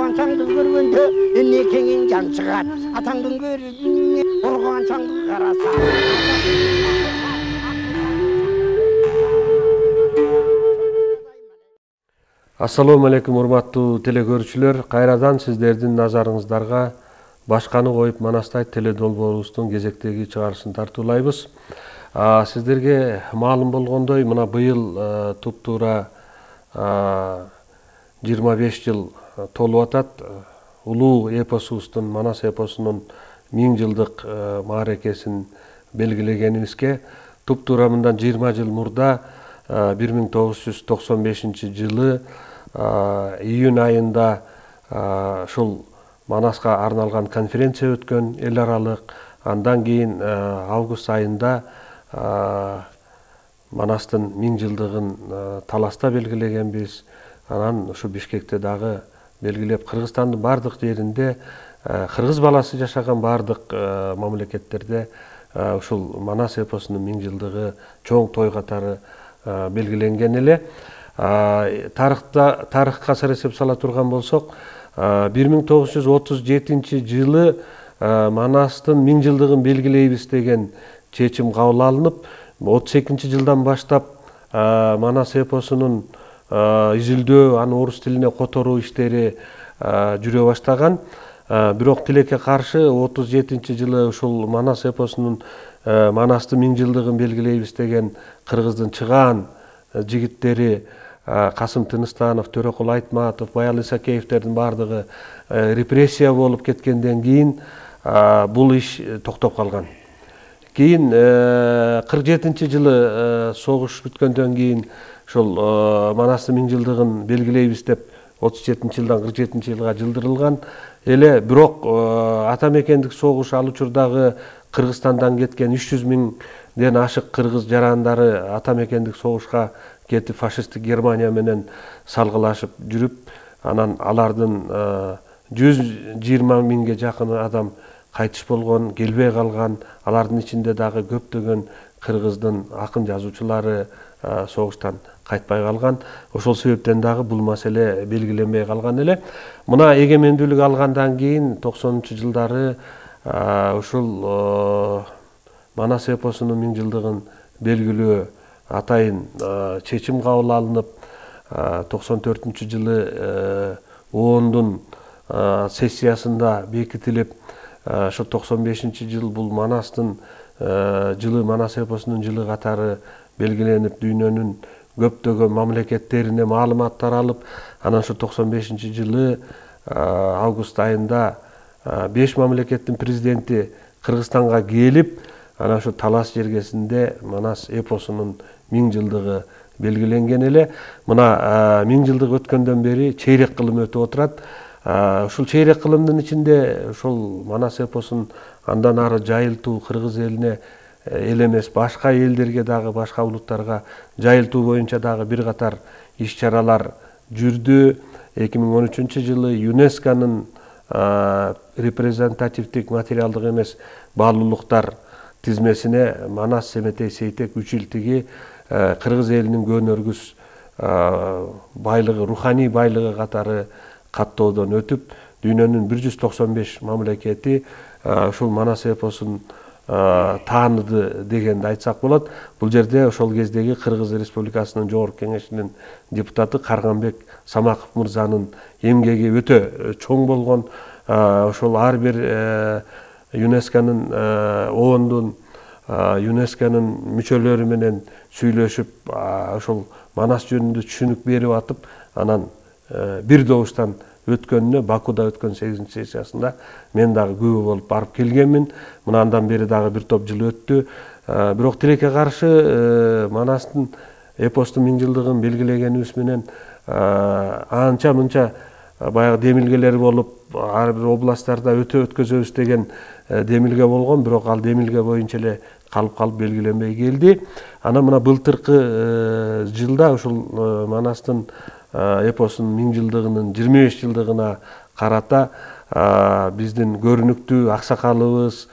Organçаңды көргенде энекеңен жан шығар. Атаңдың көріне органçаңды қараса. Ассаламу алейкум, урматтуу телекөрүүчүлөр. Кайрадан сиздердин назарыңыздарга башканы коюп Манастай теледолбоорубуздун кезектеги чыгарылышын тартуулайбыз. Сиздерге маалым болгондой, мына быйыл туп-туура 25 жыл толуп атат. Улуу эпосубуздун, Манас эпосунун 1000 жылдык мааракесин белгилегенибизге туп-туура мындан 20 жыл мурда 1995 жылы июнь айында ушул Манаска арналган конференция өткөн эл аралык. Андан кийин август айында Манастын 1000 жылдыгын Таласта белгилегенбиз. Анан ушу Бишкекте дагы белгилеп, Кыргызстандын бардык жеринде, кыргыз баласы жашаган бардык мамлекеттерде ушул Манас эпосунун 1000 жылдыгы чоң той катары белгиленген эле. Тарыхка сыр эсеп сала турган болсок, 1937 жылы Манастын 1000 жылдыгын белгилейбиз деген чечим кабыл алынып, 32 жылдан баштап Манас эпосунун изилдөө, аны орус тилине которуу иштери жүрө баштаган. Бирок тилекке каршы 37 жылы ушул Манас эпосунун Манастын 1000 жылдыгын белгилейбиз деген кыргыздын чыгаан жигиттери Касым Тыныстанов, Төрөкул Айтматов, Баял Исакеевтердин бардыгы репрессия болуп кеткенден кийин бул иш токтоп калган. Кийин 47 жылы согуш бүткөндөн кийин ушул Манастын 1000 жылдыгын белгилейбиз деп 37 жылдан 47 жылга жылдырылган эле. Бирок ата мекендик согуш ал учурдагы Кыргызстандан кеткен 300 миңден ашык кыргыз жарандары ата мекендик согушка кетип фашисттик Германия менен салгылашып жүрүп, анан алардын 120 миңге жакын адам кайтыш болгон, келбей калган. Алардын ичинде дагы көптөгөн кыргыздын акын жазуучулары согуштан кайтпай калган. Ошол себептен дагы бул маселе белгиленбей калган эле. Мына эгемендүүлүк алгандан кийин 90-жылдары ушул Манас эпосунун 1000 жылдыгын белгилөө атайын чечим кабыл алынып, 94-жылы оондун сессиясында бекитилип, ошо 95-жыл бул Манастын жылы, Манас эпосунун жылы катары белгиленип, дүйнөнүн көптөгөн мамлекеттерине маалымат таралып, анан ошо 95-жылы август айында 5 мамлекеттин президенти Кыргызстанга келип, анан ошо Талас жергесинде Манас эпосунун 1000 жылдыгы белгиленген эле. Мына 1000 жылдык өткөндөн бери чейрек кылым өтүп отурат. Ушул чейрек кылымдын ичинде ушул Манас эпосун андан ары жайылтуу, кыргыз элине эл эмес башка элдерге дагы, башка улуттарга жайылтуу боюнча дагы бир катар иш-чаралар жүрдү. 2013 жылы ЮНЕСКОнун репрезентативдик материалдык эмес баалуулуктар тизмесине Манас Семетей Сейтек Үчилтиги кыргыз элинин көнөргүс байлыгы, руханий байлыгы катары каттоодон өтүп, дүйнөнүн 195 мамлекети ушул Манас эпосун тааныды дегенди айтсак болот. Бул жерде ошол кездеги Кыргыз Республикасынын Жогорку Кеңешинин депутаты Карганбек Самаков мырзанын эмгеги өтө чоң болгон. Ошол ар бир ЮНЕСКОнун оондун, ЮНЕСКОнун мүчөлөрү менен сүйлөшүп, ошол Манас жөнүндө түшүнүк берип атып, анан бир добуштан өткөнүнө, Бакуда өткөн 8 сессиясында мен дагы күбө болуп барып келгенмин. Мына андан бери дагы бир топ жыл өттү. Бирок тилекке каршы Манастын эпостун 1000 жылдыгын белгилегенибиз менен анча мынча баягы демилгелер болуп, ар бир областтарда өткөзөбүз деген демилге болгон, бирок ал демилге боюнча эле калып белгиленбей келди. Анан мына былтыркы жылда ушул Манастын эпосунун 1000 жылдыгынын 25 жылдыгына карата биздин көрүнүктүү аксакалыбыз,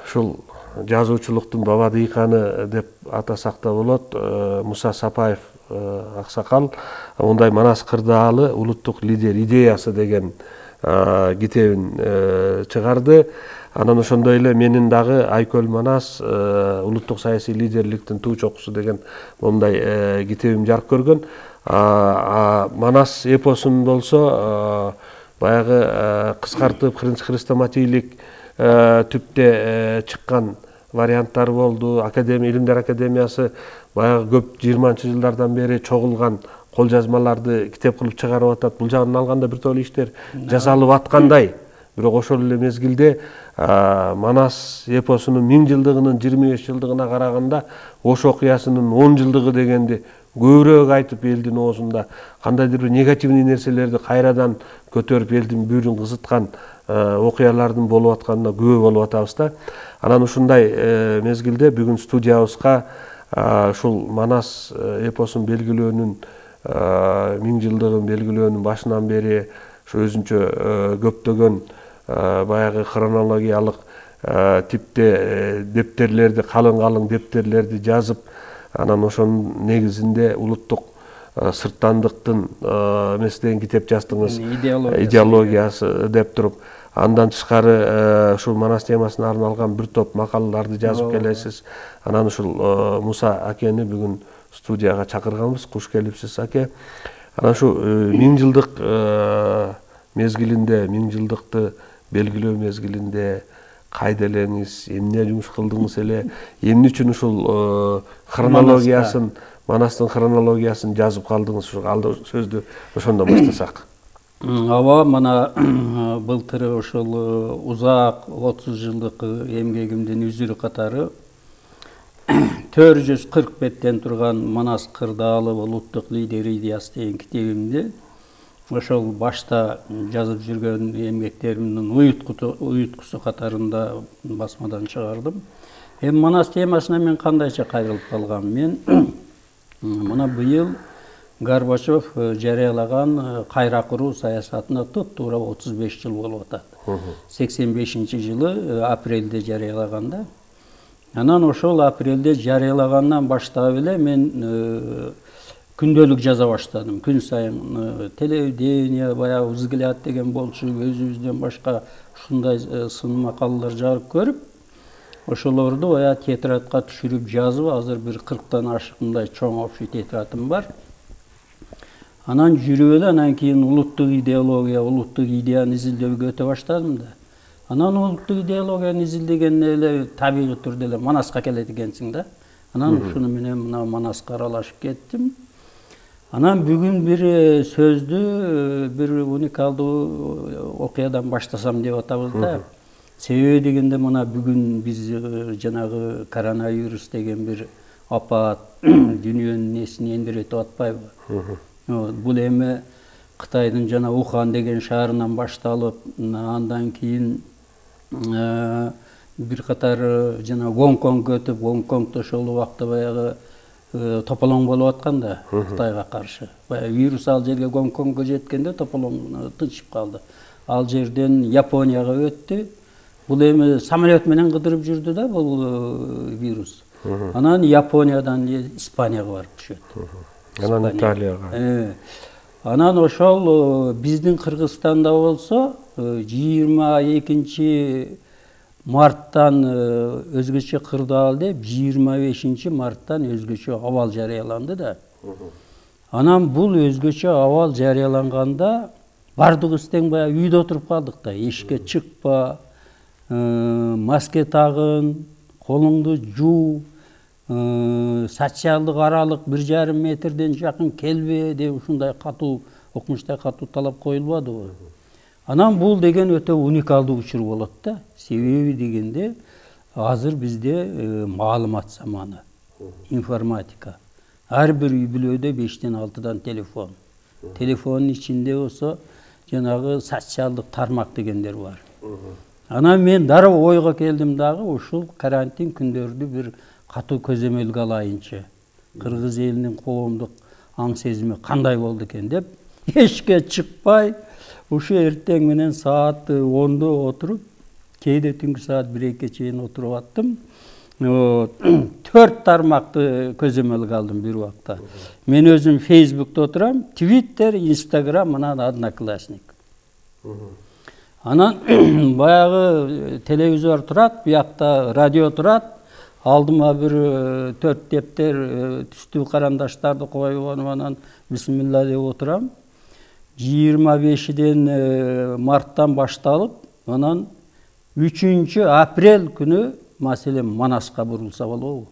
ушул жазуучулуктун баба дыйканы деп атасак да болот, Муса Сапаев аксакал, мындай Манас кырдаалы улуттук лидер идеясы деген китебин чыгарды. Анан ошондой эле менин дагы Айкөл Манас улуттук саясий лидерликтин туу чокусу деген мындай китебим жарык көргөн. Манас эпосун болсо баягы кыскартып хрестоматийлик түптө чыккан варианттар болду. Илимдер академиясы баягы көп 20-жылдардан бери чогулган кол жазмаларды китеп кылып чыгарып атат. Бул жагынан алганда бир топ иштер жасалып аткандай. Бирок ошол эле мезгилде Манас эпосунун 1000 жылдыгынын 25 жылдыгына караганда Ош окуясынын 10 жылдыгы дегенди көбүрөөк айтып элдин оозунда кандайдыр бир негативный нерселерди кайрадан көтөрүп элдин бүүрүн кызыткан окуялардын болуп атканына күбө болуп атабыз да. Анан ушундай мезгилде бүгүн студиябызга ушул Манас эпосун белгилөөнүн 1000 жылдыгын белгилөөнүн башынан бери ошо өзүнчө көптөгөн баягы хронологиялык типте дептерлерди, калың дептерлерди жазып, анан ошонун негизинде улуттук сырттандыктын эмеси китеп жаздыңыз, идеологиясы деп туруп, андан тышкары ушул Манас темасына арналган бир топ макалаларды жазып келесиз. Анан ушул Муса акени бүгүн студияга чакырганбыз. Куш келипсиз, аке. Анан ушу 1000 жылдык мезгилинде, 1000 жылдыкты белгилөө мезгилинде кайда элеңиз, эмне жумуш кылдыңыз эле, эмне үчүн ушул хронологиясын, Манастын хронологиясын жазып калдыңыз? Алды сөздү ошондон баштасак. Ооба, мына былтыр ошол узак 30 жылдык эмгегимдин үзүрү катары 440 беттен турган Манас кырдаалы улуттук лидер идеясы деген китебимди ошол башта жазып жүргөн эмгектеримдин уюткусу катарында басмадан чыгардым. Эми Манас темасына мен кандайча кайрылып калгам? Мен мына быйыл Горбачев жарыялаган кайра куруу саясатына туп-туура 35 жыл болуп атат. 85-жылы апрелде жарыялаганда. Анан ошол апрелде жарыялагандан баштап эле мен күндөлүк жаза баштадым. Күн сайын телевидение, баягы взгляд деген болчу, өзүбүздөн башка ушундай сын макалалар жарык көрүп, ошолорду баягы тетрадка түшүрүп жазып, азыр бир 40тан ашык мындай чоң общий тетрадым бар. Анан жүрүп эле анан кийин улуттук идеология, улуттук идеяны изилдөөгө өтө баштадым да. Анан улуттук идеологияны изилдегенде эле табигый түрдө эле Манаска келет экенсиң да. Анан ушуну менен мына Манаска аралашып кеттим. Анан бүгүн бир сөздү бир уникалдуу окуядан баштасам деп атабыз да. Себеби дегенде мына бүгүн биз жанагы коронавирус деген бир апат дүйнөнүн несин эндиретип атпайбы? Бул эми Кытайдын жана Ухан деген шаарынан башталып, андан кийин бир катар жана Гонконг өтүп, Гонконгдо ошол убакта баягы тополоң болуп аткан да Кытайга каршы. Баягы вирус ал жерге Гонконгго жеткенде тополоң тынчып калды. Ал жерден Японияга өттү. Бул эми самолет менен кыдырып жүрдү да бул вирус. Анан Япониядан Испанияга барып түшөт. Анан Италияга. Анан ошол биздин Кыргызстанда болсо 22 марттан өзгөчө кырдаал деп 25 марттан өзгөчө абал жарыяланды да. Анан бул өзгөчө абал жарыяланганда бардыгыбыз тең баягы үйдө отуруп калдык да. Эшикке чыкпа, маска тагын, колуңду жуу, социалдык аралык 1,5 метрден жакын келбе деп ушундай катуу, окумуштай катуу талап коюлбадыбы? Анан бул деген өтө уникалдуу учур болот да. Себеби дегенде азыр бизде маалымат заманы, информатика. Ар бир үй бүлөдө 5-тен 6-дан телефон. Телефонун ичинде болсо жанагы социалдык тармак дегендер бар. Анан мен дароо ойго келдим дагы ушул карантин күндөрдү бир катуу көзөмөлгө алайынчы. Кыргыз элинин коомдук аң сезими кандай болду экен деп, эшикке чыкпай, ушу эртең менен саат 10-до отуруп, кээде түнкү саат 1-2 чейин отуруп аттым. 4 тармакты көзөмөлгө алдым бир убакта. Мен өзүм Facebook'та отурам, Twitter, Instagram, анан Одноклассник. Анан баягы телевизор турат, буякта радио турат. Алдыма бир 4 дептер түстүү карандаштарды коюп, анан бисмилла деп отурам. 25 марттан башталып, анан 3 апрель күнү маселем Манаска бурулса болобу.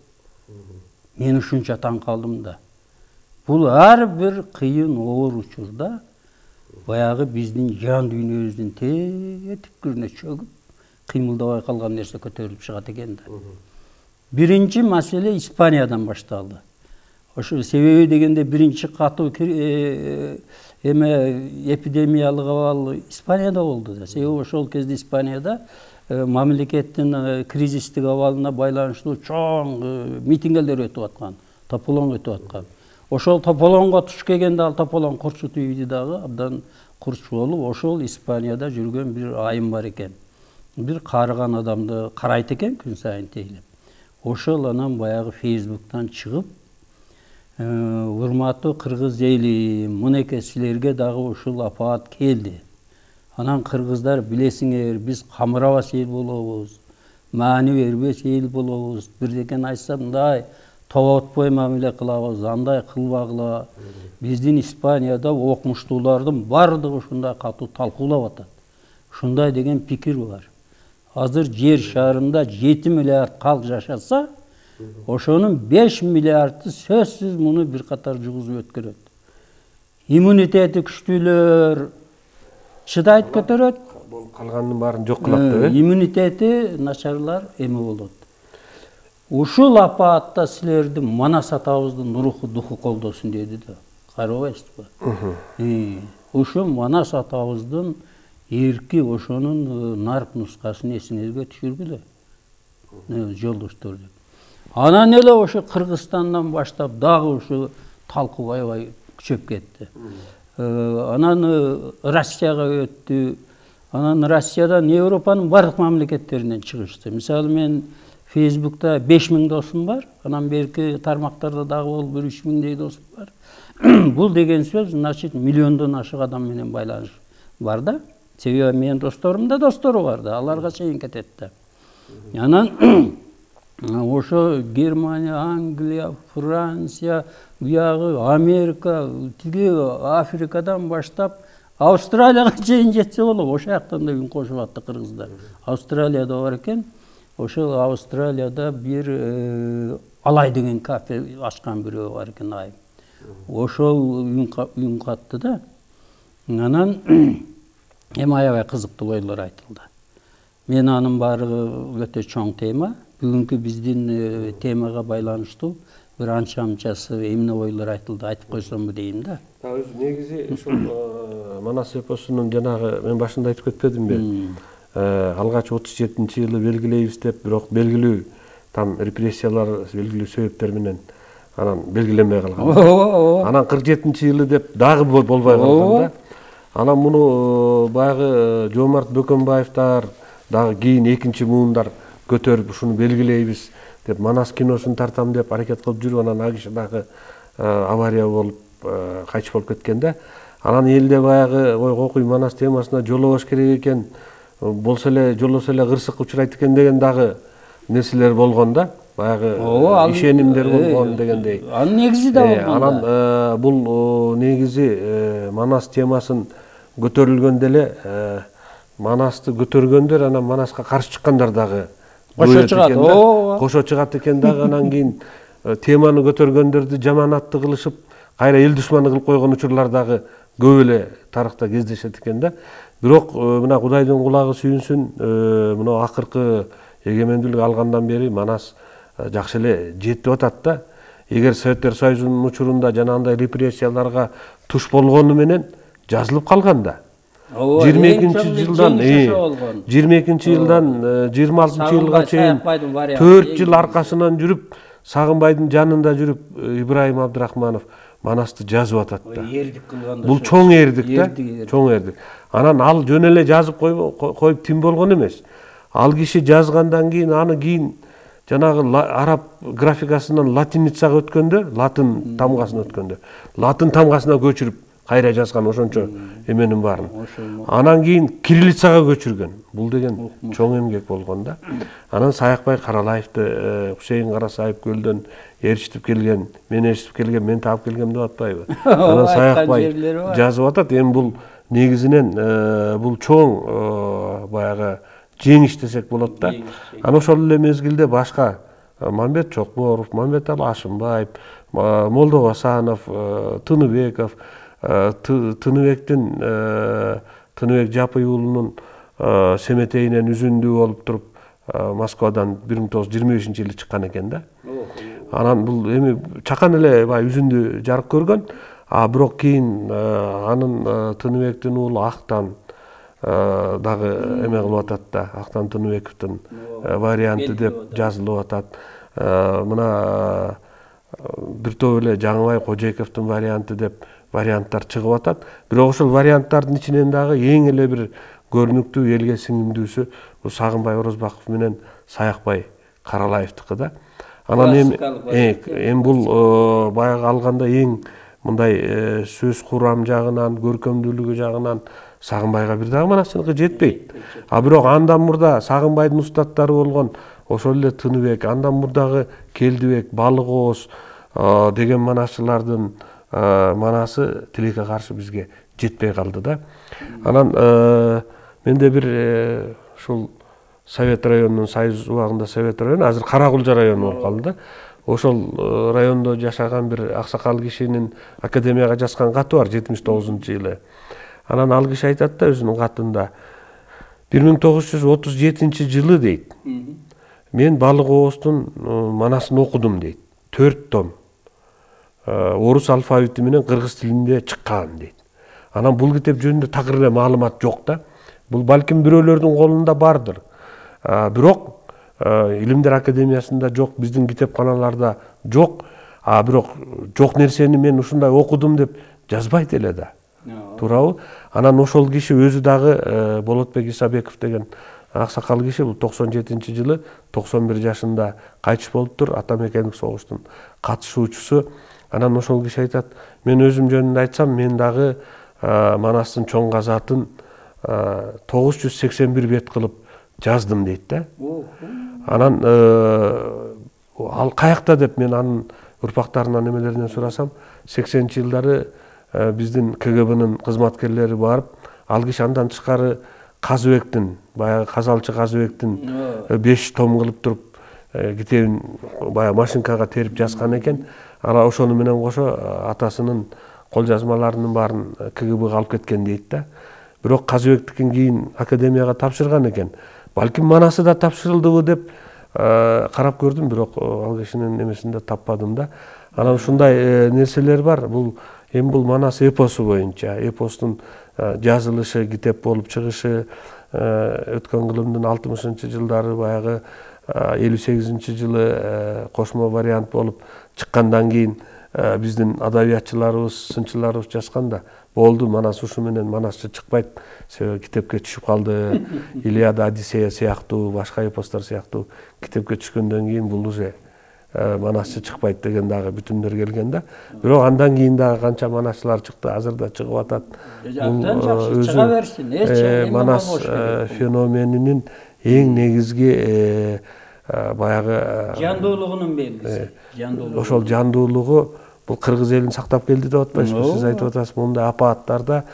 Мен ушунча таң калдым да. Бул ар бир кыйын оор учурда баягы биздин жан дүйнөбүздүн тетиккүрүнө чөгүп, кыймылдабай калган нерсе көтөрүлүп чыгат экен да. Биринчи маселе Испаниядан башталды. Ошо себеби дегенде биринчи катуу эпидемиялык абал Испанияда болду да. Себеби ошол кезде Испанияда мамлекеттин кризистик абалына байланыштуу чоң митингдер өтүп аткан, тополоң өтүп аткан. Ошол тополоңго туш келгенде ал тополоң курчу тийди дагы, абдан курч болуп, ошол Испанияда жүргөн бир айым бар экен. Бир карыган адамды карайт экен күн сайын тейлеп. Ошол анан баягы Facebook'тан чыгып, урматтуу кыргыз эли, мынеке силерге дагы ушул апаат келди. Анан кыргыздар билесиңер, биз камырабас эл болобуз, маани бербес эл болобуз. Бирдекен айтса мындай тоботпой мамиле кылабыз, андай кылбагыла. Биздин Испанияда окумуштуулардын бардыгы ушундай катуу талкуулап атат. Ушундай деген пикир бар. Азыр жер шарында 7 миллиард калк жашаса, ошонун 5 миллиарды сөзсүз муну бир катар жугузуп өткөрөт. Иммунитети күчтүүлөр чыдайт көтөрөт. Калганын баарын жок кылат да. Иммунитети начарлар эме болот. Ушул апаатта силердин Манас атабыздын руху духу колдосун деди да. Карабайсызбы? Ошо Манас атабыздын эрки ошонун нарп нускасын эсиңерге түшүргүлө. Жолдоштор деп. Анан эле ошо Кыргызстандан баштап дагы ошо талкуу аябай күчөп кетти. Анан Россияга өттү. Анан Россиядан Европанын бардык мамлекеттеринен чыгышты. Мисалы мен Facebook'ta 5000 досум бар. Анан берки тармактарда дагы бол 3000 досум бар. Бул деген сөз, значит, миллиондон ашык адам менен байланыш бар да. Себеби менин досторум да достору бар да. Аларга чейин кетет да. Анан ошо Германия, Англия, Франция, буягы Америка, тиги Африкадан баштап Австралияга чейин жетсе болот. Ошо жактан да үн кошуп атты кыргыздар. Австралияда бар экен. Ошол Австралияда бир Алай деген кафе ачкан бирөө бар экен айым. Ошол үн катты да. Анан эми аябай кызыктуу ойлор айтылды. Мен анын баардыгы өтө чоң тема. Бүгүнкү биздин темага байланыштуу бир анча-мынчасы эмне ойлор айтылды, айтып койсомбу дейм да. Өзү негизи ушул Манас эпосунун жанагы мен башында айтып кетпедимби? Алгач 37-жылы белгилейбиз деп, бирок белгилүү там репрессиялар, белгилүү себептер менен анан белгиленбей калган. Анан 47-жылы деп дагы болбой калган да. Анан муну баягы Жомарт Бөкөнбаевдер дагы кийин экинчи муундар көтөрүп ушуну белгилейбиз деп Манас киносун тартам деп аракет кылып жүрүп, анан ал киши дагы авария болуп кайтыш болуп кеткен да. Анан элде баягы ойгокуй Манас темасына жолобош керек экен, болсо эле жолосо эле кырсыкка учурайт экен деген дагы нерселер болгон да. Баягы ишенимдер болгон дегендей. Анын негизи да болгон. Анан бул негизи Манас темасын көтөрүлгөндө эле Манасты көтөргөндөр анан Манаска каршы чыккандар дагы кошо чыгат. Кошо чыгат экен дагы. Анан кийин теманы көтөргөндөрдү жаманатты кылышып, кайра эл душманы кылып койгон учурлар дагы көп эле тарыхта кездешет экен да. Бирок мына Кудайдын кулагы сүйүнсүн, мына акыркы эгемендүүлүк алгандан бери Манас жакшы эле жетип атат да. Эгер Советтер Союзунун учурунда жанагындай репрессияларга туш болгону менен жазылып калган да. 22-жылдан 26-жылга чейин 4 жыл аркасынан жүрүп, Сагынбайдын жанында жүрүп, Ибрайым Абдрахманов Манасты жазып атат да. Бул чоң эрдик да, чоң эрдик. Анан ал жөн эле жазып коюп тим болгон эмес. Ал киши жазгандан кийин аны кийин жанагы араб графикасынан латиницага өткөндө, латын тамгасына өткөндө, латын тамгасына көчүрүп кайра жазган ошончо эменин баарын. Анан кийин кириллицага көчүргөн. Бул деген чоң эмгек болгон да. Анан Саякбай Каралаевди Хусейин Карасаев көлдөн ээрчитип келген, мен ээрчитип келген, мен таап келгем деп атпайбы? Анан Саякбай жазып атат. Эми бул негизинен бул чоң баягы жеңиш десек болот да. Анан ошол эле мезгилде башка Мамбет Чокморов, Мамбетали Ашымбаев, Молдо Асанов, Тыныбеков, Тыныбек Жапый уулунун семетейинен үзүндүү болуп туруп Москвадан 1925-жылы чыккан экен да. Анан бул эми чакан эле бай үзүндүү жарык көргөн. А бирок кийин анын Тыныбектин уулу Актан дагы эме кылып атат да. Актан Тыныбековдун варианты деп жазылып атат. Мына бир топ эле Жаңыбай Кожоековдун варианты деп варианттар чыгып атат. Бирок ошол варианттардын ичинен дагы эң эле бир көрүнүктүү элге сиңимдүүсү бул Сагынбай Орозбаков менен Саякбай Каралаевдики да. Анан эми бул баягы алганда эң мындай сөз курам жагынан, көркөмдүүлүгү жагынан Сагынбайга бир дагы Манастыкы жетпейт. А бирок андан мурда Сагынбайдын устаттары болгон ошол эле Тыныбек, андан мурдагы Келдибек, Балык Ооз деген манасчылардын манасы тилекке каршы бизге жетпей калды да. Анан менде бир ушул Совет районунун Союз убагында Совет району, азыр Каракулжа району болуп калды да. Ошол райондо жашаган бир аксакал кишинин академияга жазган каты бар 79-жылы. Анан ал киши айтат да өзүнүн катында 1937-жылы дейт. Мен Балык Ооздун манасын окудум дейт. 4 том. Орус алфавити менен кыргыз тилинде чыккан дейт. Анан бул китеп жөнүндө такыр эле маалымат жок да. Бул балким бирөөлөрдүн колунда бардыр. Бирок Илимдер академиясында жок, биздин китепканаларда жок. Бирок жок нерсени мен ушундай окудум деп жазбайт эле да. Туурабы? Анан ошол киши өзү дагы Болотбек Исабеков деген аксакал киши бул 97-жылы 91 жашында кайтыш болуптур, ата мекендик согуштун катышуучусу. Анан ошол киши айтат, мен өзүм жөнүндө айтсам, мен дагы Манастын чоң казатын 981 бет кылып жаздым дейт да. Анан ал каякта деп мен анын урпактарынан эмелеринен сурасам, 80-жылдары биздин КГБнын кызматкерлери барып, ал киши андан тышкары Казыбектин, баягы казалчы Казыбектин 5 том кылып туруп китебин баягы машинкага терип жазган экен. Ана ошону менен кошо атасынын кол жазмаларынын баарын КГБга алып кеткен дейт да. Бирок Казыбектикин кийин академияга тапшырган экен. Балким манасы да тапшырылдыбы деп карап көрдүм, бирок ал кишинин эмесинде таппадым да. Анан ушундай нерселер бар. Бул Манас эпосу боюнча, эпостун жазылышы, китеп болуп чыгышы, өткөн кылымдын 60-жылдары баягы 58-жылы кошмо вариант болуп чыккандан кийин биздин адабиятчыларыбыз, сынчыларыбыз жазганда болду, Манас ушу менен Манасчы чыкпайт, себеби китепке түшүп калды. Илиада, Одиссея сыяктуу, башка эпостор сыяктуу китепке түшкөндөн кийин бул уже Манасчы чыкпайт деген дагы бүтүндөр келген да. Бирок андан кийин дагы канча манасчылар чыкты, азыр да чыгып атат. Бул өзү Манас феноменинин эң негизги баягы жандуулугунун белгиси. Ошол жандуулугу бул кыргыз элин сактап келди деп атпайсызбы? Сиз айтып атасыз, мындай апааттарда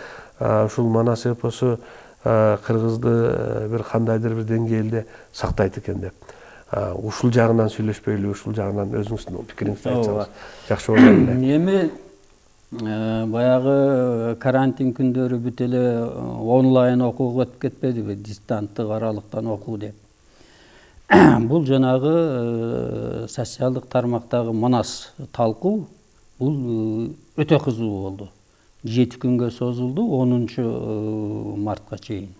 ушул Манас эпосу кыргызды бир кандайдыр бир деңгээлде сактайт экен деп. Ушул жагынан сүйлөшпөйлү, ушул жагынан өзүңүздүн пикириңизди айтсаңыз жакшы болот эле. Эми баягы карантин күндөрү бүт эле онлайн окууга өтүп кетпедиби? Дистанттык аралыктан окуу деп. Бул жанагы социалдык тармактагы Манас талкуу бул өтө кызуу болду. 7 күнгө созулду, 10-мартка чейин.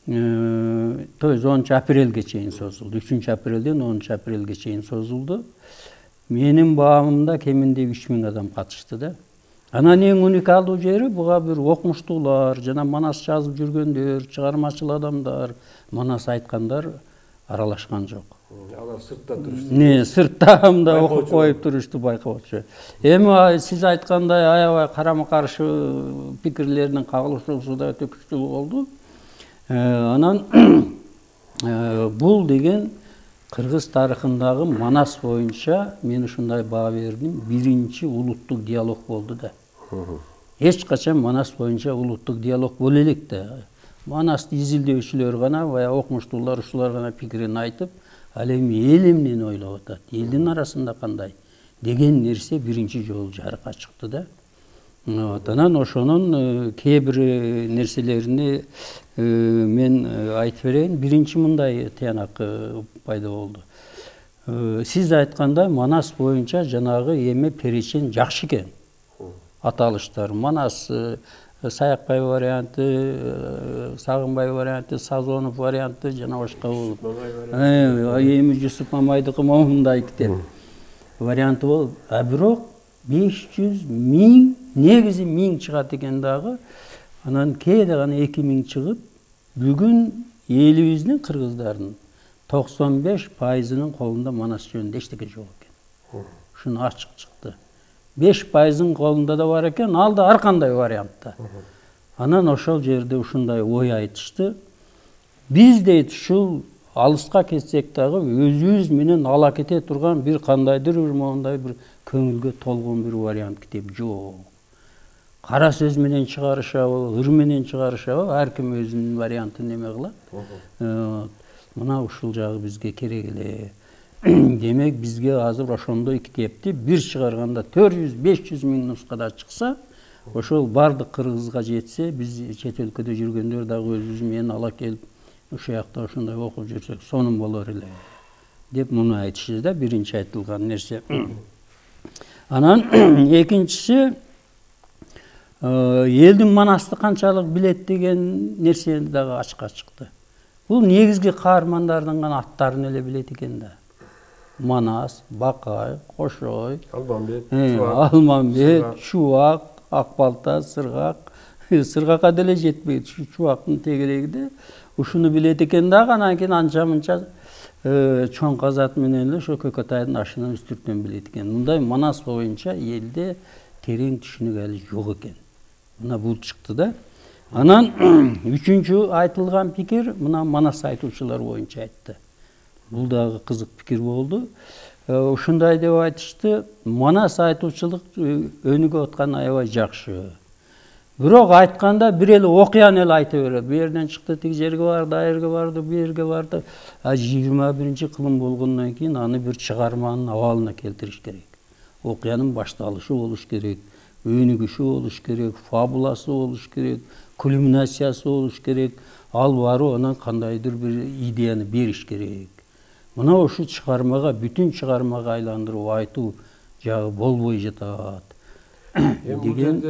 То есть 10 апрелге чейин созулду. 3 апрелден 10 апрелге чейин созулду. Менин баамымда кеминде 3000 адам катышты да. Анан эң уникалдуу жери буга бир окумуштуулар, жана Манас жазып жүргөндөр, чыгармачыл адамдар, Манас айткандар аралашкан жок. Алар сыртта турушту. Не, сыртта мында окуп коюп турушту байкоочу. Эми сиз айткандай аябай карама-каршы пикирлердин кагылышуусу да өтө күчтүү болду. Анан бул деген кыргыз тарыхындагы Манас боюнча мен ушундай баа бердим, биринчи улуттук диалог болду да. Эч качан Манас боюнча улуттук диалог боло элек да. Манасты изилдөөчүлөр гана, баягы окумуштуулар ушулар гана пикирин айтып, ал эми эл эмнени ойлоп атат, элдин арасында кандай деген нерсе биринчи жолу жарыкка чыкты да. Анан ошонун кээ бир нерселерине мен айтып берейин. Биринчи мындай тыянак пайда болду. Сиз айткандай Манас боюнча жанагы эме перечен жакшы экен. Аталыштар Манас Саякбай варианты, Сагынбай варианты, Сазонов варианты жана башка болуп. Эми Жусуп Мамайдыкы мындай китеп варианты болуп. А бирок 500 миң, негизи 1000 чыгат экен дагы. Анан кээде гана 2000 чыгып, бүгүн элибиздин кыргыздарынын 95%-ынын колунда Манас жөнүндө эчтеке жок экен. Ушуну ачык чыкты. 5%-ын колунда да бар экен, ал да ар кандай вариантта. Анан ошол жерде ушундай ой айтышты. Биз дейт ушул алыска кетсек дагы өзүбүз менен ала кете турган бир кандайдыр бир мондай бир көңүлгө толгон бир вариант китеп жок. Кара сөз менен чыгарышабы, ыр менен чыгарышабы, ар ким өзүнүн вариантын неме кылат. Мына ушул жагы бизге керек эле. Демек бизге азыр ошондой китепти бир чыгарганда 400-500 миң нускада чыкса, ошол бардык кыргызга жетсе, биз чет өлкөдө жүргөндөр дагы өзүбүз менен ала келип ошол жакта ошондой окуп жүрсөк сонун болор эле деп муну айтышты да, биринчи айтылган нерсе. Анан экинчиси элдин Манасты канчалык билет деген нерсе дагы ачыкка чыкты. Бул негизги каармандардын гана аттарын эле билет экен да. Манас, Бакай, Кошой, Алмамбет, Чубак, Акбалта, Сыргак. Сыргакка деле жетпейт, Чубактын тегерегиде ушуну билет экен дагы, анан кийин анча-мынча чоң казат менен эле ошо Көкөтайдын ашынан үстүртөн билет экен. Мындай Манас боюнча элде терең түшүнүк эле жок экен. Мына бул чыкты да. Анан үчүнчү айтылган пикир мына Манас айтуучулар боюнча айтты. Бул дагы кызык пикир болду. Ушундай деп айтышты, Манас айтуучулук өнүгүп аткан аябай жакшы. Бирок айтканда бир эле окуяны эле айта берет. Бу жерден чыкты, тиги жерге барды, айерге барды, бу жерге барды. 21-кылым болгондон кийин аны бир чыгарманын абалына келтириш керек. Окуянын башталышы болуш керек, өнүгүшү болуш керек, фабуласы болуш керек, кульминациясы болуш керек. Ал бару анан кандайдыр бир идеяны бериш керек. Мына ушу чыгармага, бүтүн чыгармага айландырып айтуу жагы болбой жатат. Деген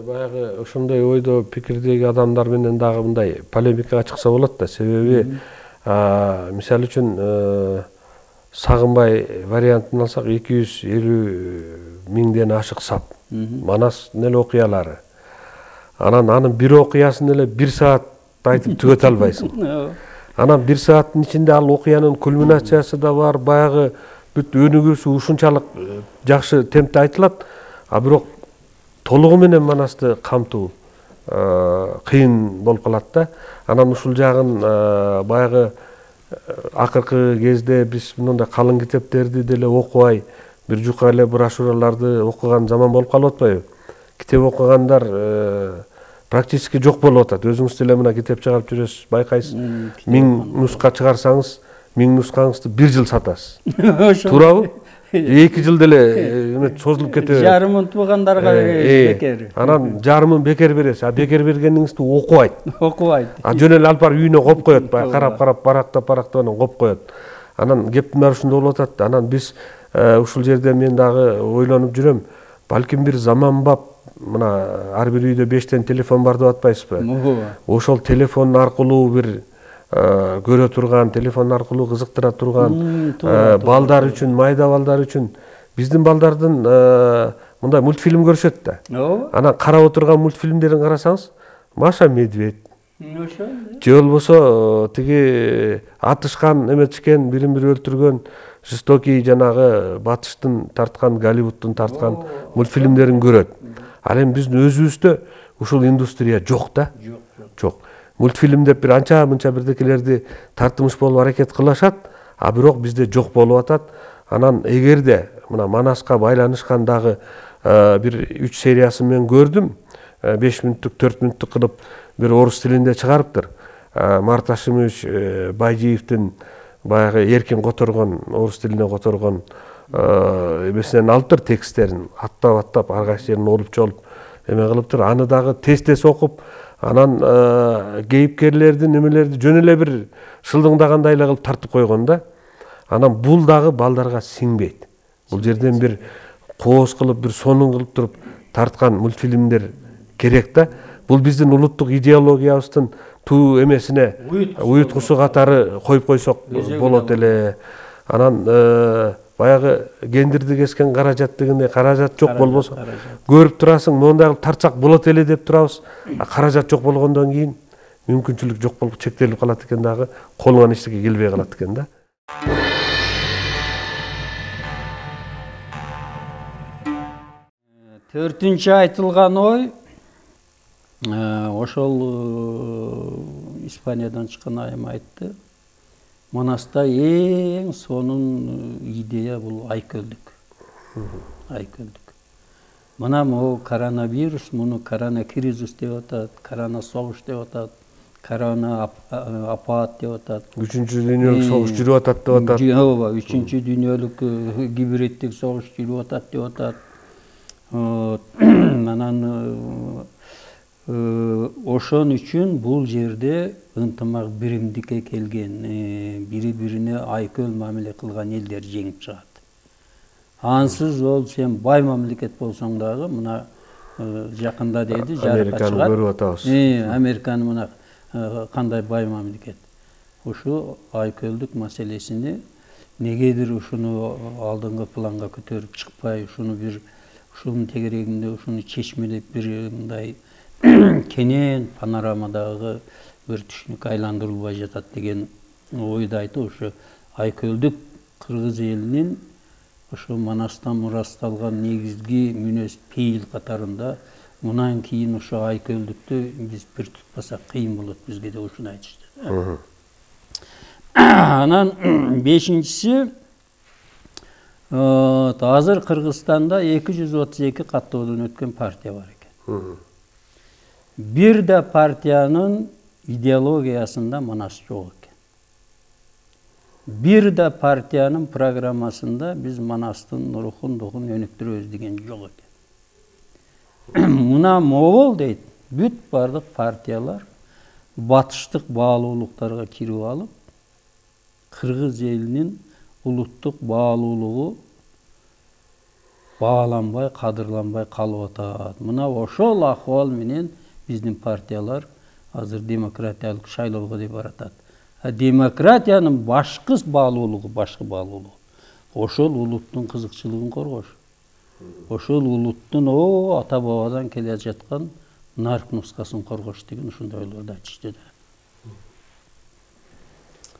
баягы ошондой ойдо пикирдеги адамдар менен дагы мындай полемикага чыкса болот да. Себеби мисалы үчүн Сагынбай вариантын алсак 250 миңден ашык сап. Манас эле окуялары. Анан анын бир окуясын эле 1 саат айтып түгөтө албайсың. Анан 1 сааттын ичинде ал окуянын кульминациясы да бар, баягы бүт өнүгүүсү ушунчалык жакшы темпте айтылат. А бирок толугу менен Манасты камтуу кыйын болуп калат да. Анан ушул жагын баягы акыркы кезде биз мындай калың китептерди деле окубай, бир жука эле брошюраларды окуган заман болуп калып атпайбы? Китеп окугандар практически жок болуп атат. Өзүңүз деле мына китеп чыгарып жүрөсүз, байкайсыз. 1000 нуска чыгарсаңыз, 1000 нускаңызды 1 жыл сатасыз. Туурабы? 2 жыл деле созулуп кетет. Жарымын туугандарга бекер. Анан жарымын бекер бересиз. А бекер бергениңизди окубайт. Окубайт. А жөн эле алып барып үйүнө коюп коет. Карап барактап анан коюп коет. Анан кептин баары ушундай болуп атат. Анан биз ушул жерде мен дагы ойлонуп жүрөм. Балким бир заманбап мына ар бир үйдө 5тен телефон бар деп атпайсызбы? Ошол телефон аркылуу бир көрө турган, телефон аркылуу кызыктыра турган балдар үчүн, майда балдар үчүн биздин балдардын мындай мультфильм көрүшөт да. Анан карап отурган мультфильмдерин карасаңыз, Маша Медведь, же болбосо тиги атышкан эметишкен бирин бири өлтүргөн жестокий жанагы батыштын тарткан Голливудтун тарткан мультфильмдерин көрөт. Ал эми биздин өзүбүздө ушул индустрия жок да. Жок. Мультфильм деп бир анча мынча бирдекелерди тартымыш болуп аракет кылышат, а бирок бизде жок болуп атат. Анан эгерде мына Манаска байланышкан дагы бир 3 сериясын мен көрдүм. 5 мүнөттүк, 4 мүнөттүк кылып бир орус тилинде чыгарыптыр. Марат Ашимович Байжиевдин баягы эркин которгон, орус тилине которгон эмесинен алыптыр тексттерин, аттап ар кайсы жерин олуп чолуп эме кылыптыр. Аны дагы тез окуп, анан кейипкерлердин эмелерди жөн эле бир шылдыңдагандай эле кылып тартып койгон да. Анан бул дагы балдарга сиңбейт. Бул жерден бир кооз кылып, бир сонун кылып туруп тарткан мультфильмдер керек да. Бул биздин улуттук идеологиябыздын туу эмесине уюткусу катары коюп койсок болот эле. Анан баягы гендерди кескен каражат дегенде каражат жок болбосо көрүп турасың, мондай кылып тартсак болот эле деп турабыз. Каражат жок болгондон кийин мүмкүнчүлүк жок болуп чектелип калат экен дагы, колуңан эчтеке келбей калат экен да. Төртүнчү айтылган ой ошол Испаниядан чыккан айым айтты. Манаста эң сонун идея бул айкөлдүк. Айкөлдүк. Мына могу коронавирус, муну коронакризис деп атат, корона согуш деп атат, корона апат деп атат. 3-дүйнөлүк согуш жүрүп атат деп атат. Ооба, 3-дүйнөлүк гибридтик согуш жүрүп атат деп атат. Анан ошон үчүн бул жерде ынтымак биримдикке келген, бири-бирине айкөл мамиле кылган элдер жеңип чыгат. Ансыз ол сен бай мамлекет болсоң дагы, мына жакында деди, жарыкка чыгат. Американы көрүп атабыз. Американы мына кандай бай мамлекет. Ушу айкөлдүк маселесини негедир ушуну алдыңкы планга көтөрүп чыкпай, ушуну бир ушунун тегерегинде ушуну чечмелеп бир мындай кенен панорамадагы бир түшүнүк айландырылбай жатат деген ойду айтты. Ушу айкөлдүк кыргыз элинин ушу Манастан мурасталган негизги мүнөз пейил катарында мындан кийин ушу айкөлдүктү биз бир тутпасак кыйын болот бизге деп ушуну айтышты. Анан бешинчиси азыр Кыргызстанда 232 каттоодон өткөн партия бар экен. Бир да партиянын идеологиясында Манас жок экен. Бир да партиянын программасында биз Манастын рухун өнүктүрөбүз деген жок экен. Мына могул дейт, бүт бардык партиялар батыштык баалуулуктарга кирип алып, кыргыз элинин улуттук баалуулугу бааланбай, кадырланбай калып атат. Мына ошол акыбал менен биздин партиялар азыр демократиялык шайлоого деп баратат. Демократиянын башкы баалуулугу, ошол улуттун кызыкчылыгын коргош. Ошол улуттун ата бабадан келе жаткан нарк нускасын коргош деген ушундай ойлорду айтышты да.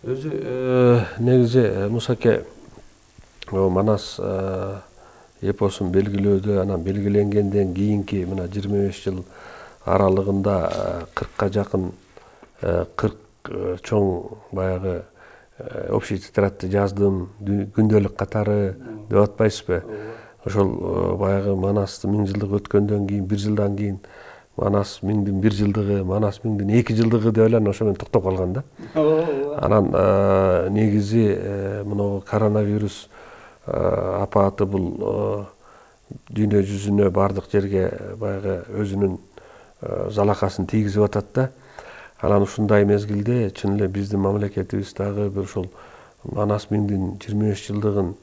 Өзү негизи Мусаке Манас эпосун белгилөөдө, анан белгиленгенден кийинки мына 25 жыл аралыгында 40ка жакын 40 чоң баягы общий тетрадьты жаздым, күндөлүк катары деп атпайсызбы? Ошол баягы Манастын 1000 жылдыгы өткөндөн кийин, 1 жылдан кийин Манас 1000дин 1 жылдыгы, Манас 1000дин 2 жылдыгы деп эле ошо менен токтоп калган да. Анан негизи мына коронавирус апааты бул дүйнө жүзүнө бардык жерге баягы өзүнүн залакасын тийгизип атат да. Анан ушундай мезгилде чын эле биздин мамлекетибиз дагы бир ушул Манас 1000дин 25 жылдыгын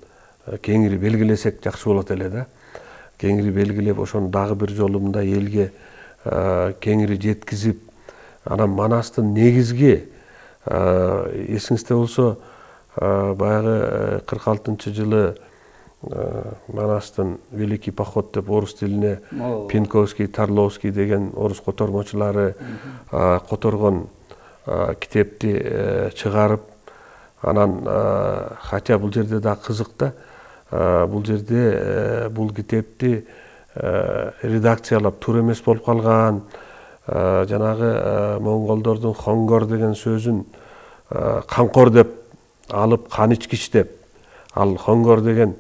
кеңири белгилесек жакшы болот эле да. Кеңири белгилеп, ошону дагы бир жолу мындай элге кеңири жеткизип, анан Манастын негизги эсиңизде болсо баягы 46-жылы Манастын Великий поход деп орус тилине Пинковский, Тарловский деген орус котормочулары которгон китепти чыгарып, анан хотя бул жерде да кызык да, бул жерде бул китепти редакциялап туура эмес болуп калган, жанагы монголдордун хонгор деген сөзүн канкор деп алып кан ичкич деп, ал хонгор деген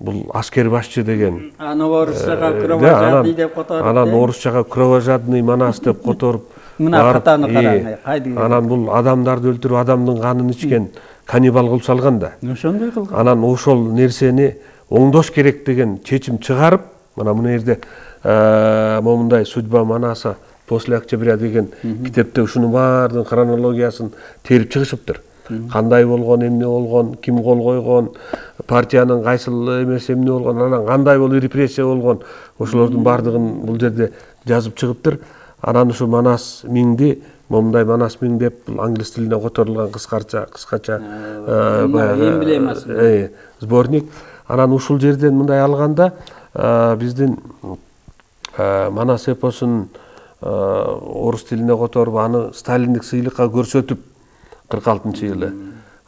бул аскер башчы деген. Аны орусчага кровожадный деп которуп. Анан орусчага кровожадный Манас деп которуп. Мына катаны караңыз, кайдыгы. Анан бул адамдарды өлтүрүп, адамдын канын ичкен каннибал кылып салган да. Ошондой кылган. Анан ошол нерсени оңдош керек деген чечим чыгарып, мына жерде момундай судьба Манаса после октября деген китепте ушунун баардыгын хронологиясын терип чыгышыптыр. Кандай болгон, эмне болгон, ким кол койгон, партиянын кайсыл эмес эмне болгон, анан кандай болуп репрессия болгон, ошолордун баардыгын бул жерде жазып чыгыптыр. Анан ушу Манас миңди, момундай Манас миң деп англис тилине которулган кыскача сборник. Анан ушул жерден мындай алганда биздин Манас эпосун орус тилине которуп, аны сталиндик сыйлыкка көрсөтүп 46-жылы.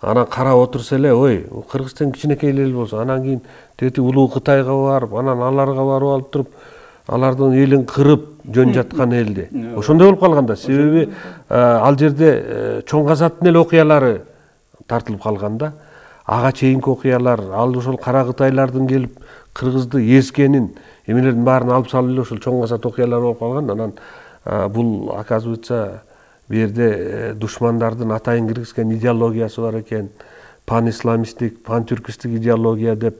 Анан карап отурса эле, ой, Кыргызстан кичинекей эл болсо, анан кийин тети улуу Кытайга барып, анан аларга барып алып туруп, алардын элин кырып жөн жаткан элди. Ошондой болуп калган да. Себеби ал жерде чоң казаттын эле окуялары тартылып калган да. Ага чейинки окуялар, ал ошол кара Кытайлардын келип Кыргызды эскенин, эмелердин баарын алып салып эле ошол чоң казат окуялар болуп калган. Анан бул оказывается берде душмандардын атайын киргизген идеологиясы бар экен. Пан-исламистик, пан-түркистик идеология деп.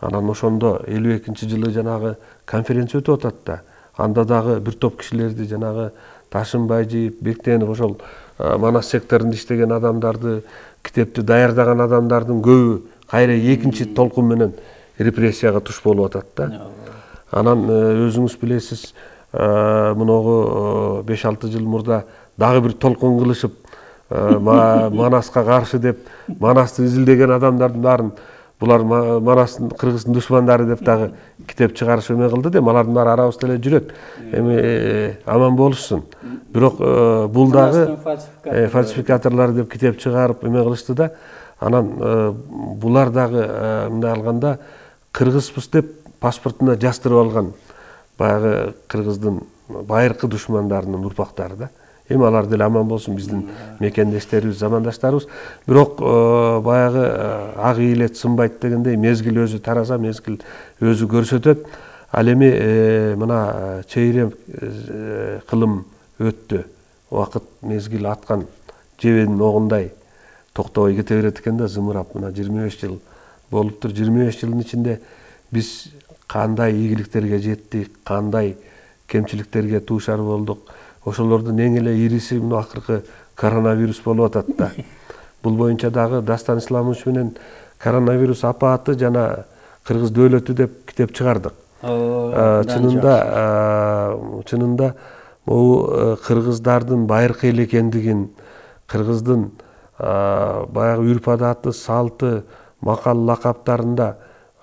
Анан ошондо 52-жылы жанагы конференция өтүп атат да. Анда дагы бир топ кишилерди жанагы Ташынбайжиев, Бектенов ошол Манас секторунда иштеген адамдарды, китепти даярдаган адамдардын көбү кайра экинчи толкун менен репрессияга туш болуп атат да. Анан өзүңүз билесиз, муногу 5-6 жыл мурда дагы бир толкун кылышып, Манаска каршы деп, Манасты изилдеген адамдардын баарын булар Манастын Кыргыздын душмандары деп дагы китеп чыгарышып эме кылды деп, алардын баары арабызда эле жүрөт. Эми аман болушсун. Бирок бул дагы фальсификаторлор деп китеп чыгарып эме кылышты да. Анан булар дагы мындай алганда кыргызбыз деп паспортуна жастырып алган баягы Кыргыздын байыркы душмандарынын урпактары да. Эми алар деле аман болсун, биздин мекендештерибиз, замандаштарыбыз. Бирок баягы ак ийилет сынбайт дегендей, мезгил өзү тараса, мезгил өзү көрсөтөт. Ал эми мына чейрем кылым өттү. Убакыт мезгил аткан жебенин огундай токтобой кете берет экен да, зымырап. Мына 25 жыл болуптур. 25 жылдын ичинде биз кандай ийгиликтерге жеттик, кандай кемчиликтерге туушар болдук. Ошолордун эң эле ириси мына акыркы коронавирус болуп атат да. Бул боюнча дагы Дастан Исламович менен коронавирус апааты жана Кыргыз дөөлөтү деп китеп чыгардык. Чынында бул кыргыздардын байыркы эл экендигин, кыргыздын баягы үрп адаты, салты, макал лакаптарында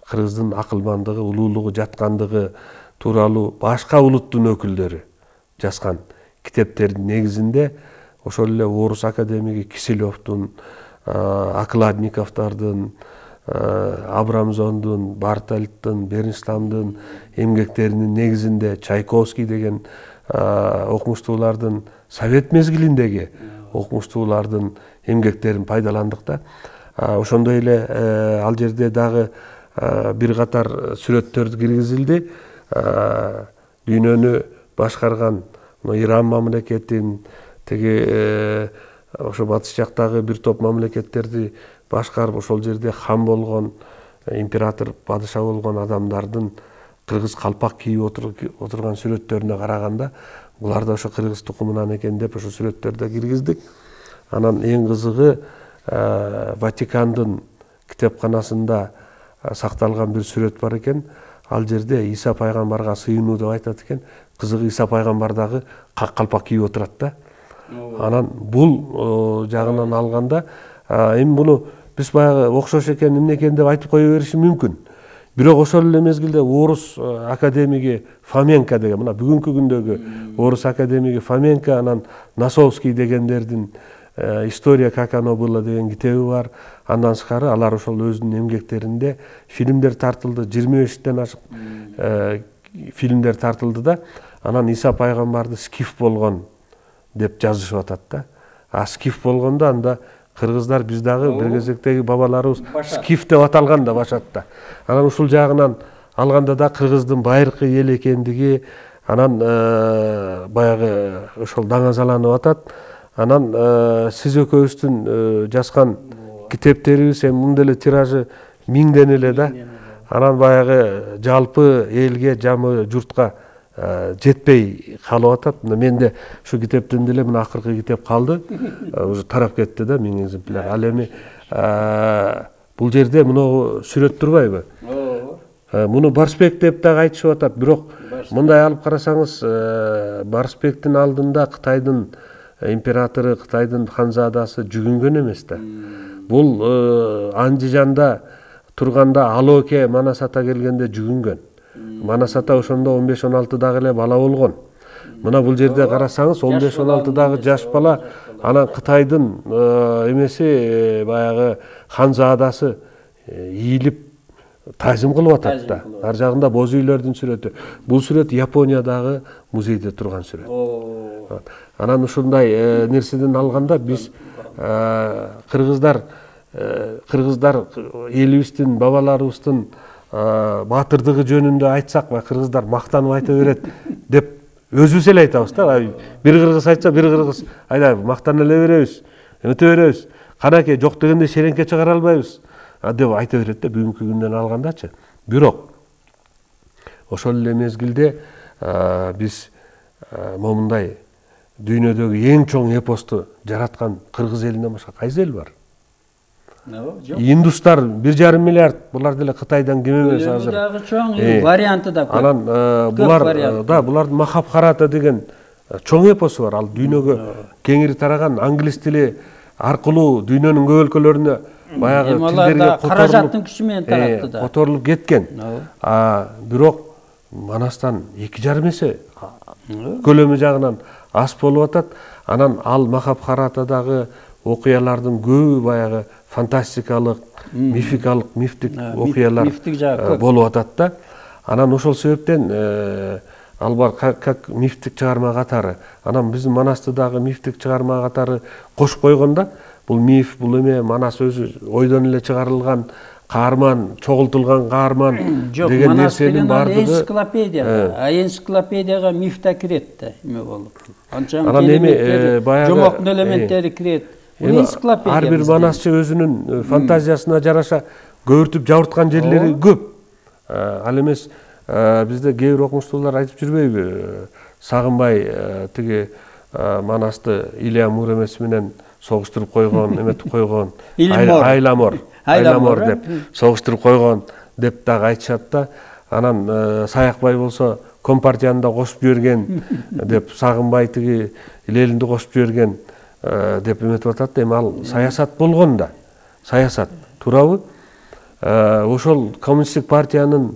кыргыздын акылмандыгы, улуулугу жаткандыгы тууралуу башка улуттун өкүлдөрү жазган китептердин негизинде ошол эле орус академиги Киселевдун, Окладниковдордун, Абрамзондун, Бартальттын, Бернштамдын эмгектеринин негизинде Чайковский деген окумуштуулардын совет мезгилиндеги окумуштуулардын эмгектерин пайдаландык да. Ошондой эле ал жерде дагы бир катар сүрөттөр киргизилди. Дүйнөнү башкарган Иран мамлекетин, теги ошо батыш жактагы бир топ мамлекеттерди башкарып, ошол жерде хан болгон, император, падыша болгон адамдардын кыргыз калпак кийип отурган сүрөттөрүнө караганда, булар да ошо кыргыз тукумунан экен деп ошо сүрөттөрдү киргиздик. Анан эң кызыгы Ватикандын китепканасында сакталган бир сүрөт бар экен. Ал жерде Иса пайгамбарга сыйынуу деп айтат экен. Кызыгы Иса пайгамбар дагы калпак кийип отурат да. Анан бул жагынан алганда эми буну биз баягы окшош экен, эмне экен деп айтып кое бериши мүмкүн. Бирок ошол эле мезгилде орус академиги Фоменко деген, мына бүгүнкү күндөгү орус академиги Фоменко, анан Носовский дегендердин «История, как оно было» деген китеби бар. Андан сырткары алар ошол өзүнүн эмгектеринде фильмдер тартылды, 25тен ашык фильмдер тартылды да. Анан Иса пайгамбарды скиф болгон деп жазышып атат да. А скиф болгондо анда кыргыздар биз дагы бир кезектеги бабаларыбыз скиф деп аталган да башатта. Анан ушул жагынан алганда да кыргыздын байыркы эл экендиги, анан баягы ошол даңазаланып атат. Анан сиз экөөбүздүн жазган китептерибиз эми мындай эле тиражы 1000ден эле да. Анан баягы жалпы элге, жамы журтка жетпей калып атат. Менде ушу китептен деле мына акыркы китеп калды. Уже тарап кетти да 1000 экземпляр. Ал эми бул жерде муну сүрөт турбайбы? Муну Барсбек деп дагы айтышып атат. Бирок мындай алып карасаңыз, Барсбектин алдында Кытайдын императору, Кытайдын ханзадасы жүгүнгөн эмес да. Бул Андижанда турганда Алоке Манас ата келгенде жүгүнгөн. Манас ата ошондо 15-16 дагы эле бала болгон. Мына бул жерде карасаңыз 15-16 дагы жаш бала, анан Кытайдын эмеси баягы ханзадасы ийилип тазим кылып атат да. Ар жагында боз үйлөрдүн сүрөтү. Бул сүрөт Япониядагы музейде турган сүрөт. Анан ушундай нерседен алганда биз кыргыздар элибиздин, бабаларыбыздын батырдыгы жөнүндө айтсак, кыргыздар мактанып айта берет деп өзүбүз эле айтабыз да. Бир кыргыз айтса, бир кыргыз айдайбы, мактана эле беребиз, өтө беребиз. Канаке жок дегенде шереңке чыгара албайбыз деп айта берет да бүгүнкү күндөн алгандачы. Бирок ошол эле мезгилде биз момундай дүйнөдөгү эң чоң эпосту жараткан кыргыз элинен башка кайсы эл бар? Индустар 1,5 миллиард, булар деле Кытайдан кем эмес азыр. Варианты да көп. Анан булардын Махабхарата деген чоң эпосу бар. Ал дүйнөгө кеңири тараган, англис тили аркылуу дүйнөнүн көп өлкөлөрүнө баягы тилдерге каражаттын күчү менен таратты да. Которулуп кеткен. Бирок Манастан 2,5 есе көлөмү жагынан аз болуп атат. Анан ал Махабхаратадагы окуялардын көбү баягы фантастикалык, мификалык, мифтик окуялар болуп атат да. Анан ошол себептен ал бар как мифтик чыгарма катары. Анан биздин Манасты дагы мифтик чыгарма катары кошуп койгондо, бул миф, бул эме Манас өзү ойдон эле чыгарылган каарман, чогултулган каарман деген нерсенин бардыгы энциклопедия. Энциклопедияга миф да кирет да, эме болуп. Анан эми баягы жомоктун элементтери кирет. Ар бир манасчы өзүнүн фантазиясына жараша көбүртүп жабырткан жерлери көп. Ал эмес бизде кээ бир окумуштуулар айтып жүрбөйбү? Сагынбай тиги Манасты Илья Муромец менен согуштуруп койгон, эметип койгон, Айламор деп согуштуруп койгон деп дагы айтышат да. Анан Саякбай болсо Компартиянда кошуп жиберген деп, Сагынбай тиги Ленинди кошуп жиберген деп эметип атат. Эми ал саясат болгон да. Саясат, туурабы? Ошол коммунисттик партиянын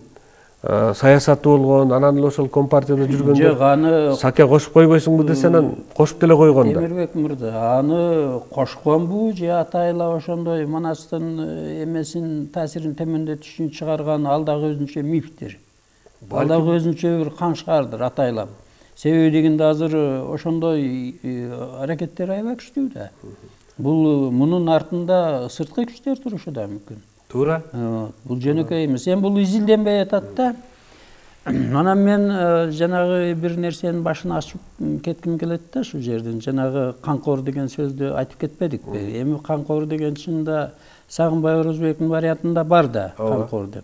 саясаты болгон, анан эле ошол Компартияда жүргөндө Саке кошуп койбойсуңбу десе, анан кошуп деле койгон да. Темирбек мырза, аны кошконбу же атайла ошондой Манастын эмесин таасирин төмөндөтүш үчүн чыгарган ал дагы өзүнчө мифтир. Ал дагы өзүнчө бир каңшардыр атайлап. Себеби дегенде азыр ошондой аракеттер аябай күчтүү да. Бул мунун артында сырткы күчтөр турушу да мүмкүн. Туура. Бул жөнөкөй эмес. Эми бул изилденбей атат да. Анан мен жанагы бир нерсенин башын ачып кетким келет да ушул жерден. Жанагы канкор деген сөздү айтып кетпедикпи? Эми канкор деген чында Сагынбай Орозбектин вариантында бар да, канкор деп.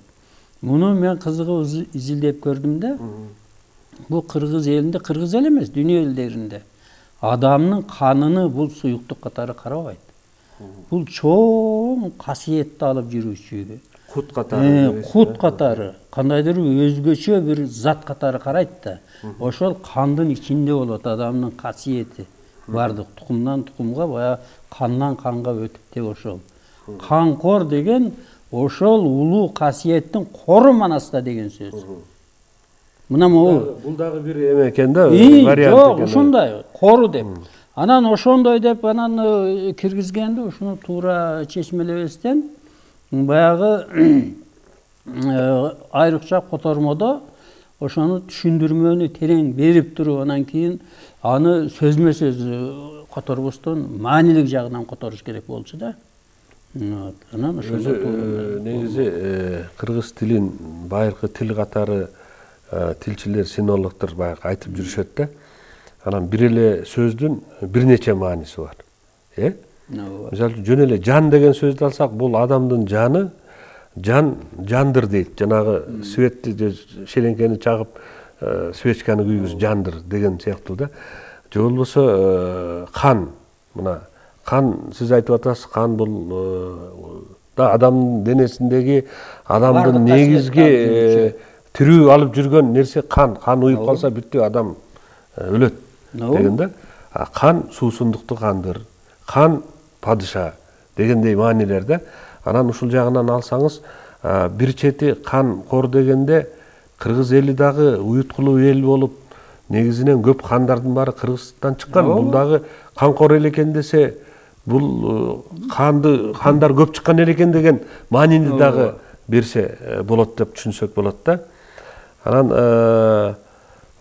Муну мен кызыгып изилдеп көрдүм да. Бул кыргыз элинде, кыргыз эл эмес, дүйнө элдеринде адамдын каныны бул суюктук катары карабайт. Бул чоң касиетти алып жүрүүчү. Кут катары. Кут катары. Кандайдыр өзгөчө бир зат катары карайт да. Ошол кандын ичинде болот адамдын касиети. Бардык тукумдан тукумга, баягы кандан канга өтүп деп ошол. Канкор деген ошол улуу касиеттин кору манаста деген сөз. Мына могу. Бул дагы бир эме экен да, вариант. Жок, ушундай кору деп. Анан ошондой деп анан киргизгенде ушуну туура чечмелебестен баягы айрыкча котормодо ошону түшүндүрмөнү терең берип туруп анан кийин аны сөзмө сөз которбостон маанилик жагынан которуш керек болчу да. Анан ошондо негизи кыргыз тилин байыркы тил катары тилчилер, синологдор баягы айтып жүрүшөт да. Анан бир эле сөздүн бир нече мааниси бар. Мисалы үчүн жөн эле жан деген сөздү алсак, бул адамдын жаны, жандыр дейт. Жанагы светти шеленкени чагып, свечканы күйгүз жандыр деген сыяктуу да. Же болбосо кан, мына кан сиз айтып атасыз, кан бул да адамдын денесиндеги адамдын негизги тирүү алып жүргөн нерсе кан. Кан уюп калса бүттү, адам өлөт деген да. Кан суусундукту кандыр, кан падыша дегендей маанилер да. Анан ушул жагынан алсаңыз, бир чети кан кор дегенде кыргыз эли дагы уюткулуу эл болуп, негизинен көп хандардын баары Кыргызстан чыккан. Бул дагы канкор эл экен десе, бул хандар көп чыккан эл экен деген маанини дагы берсе болот деп түшүнсөк болот да. Анан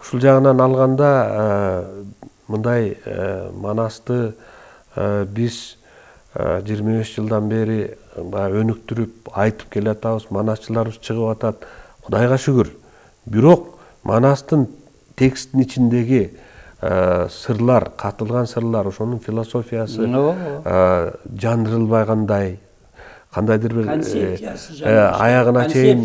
ушул жагынан алганда мындай Манасты биз 25 жылдан бери өнүктүрүп айтып келатабыз, манасчыларыбыз чыгып атат. Кудайга шүгүр. Бирок Манастын тексттин ичиндеги сырлар, катылган сырлар, ошонун философиясы жандырылбай кандайдыр бир аягына чейин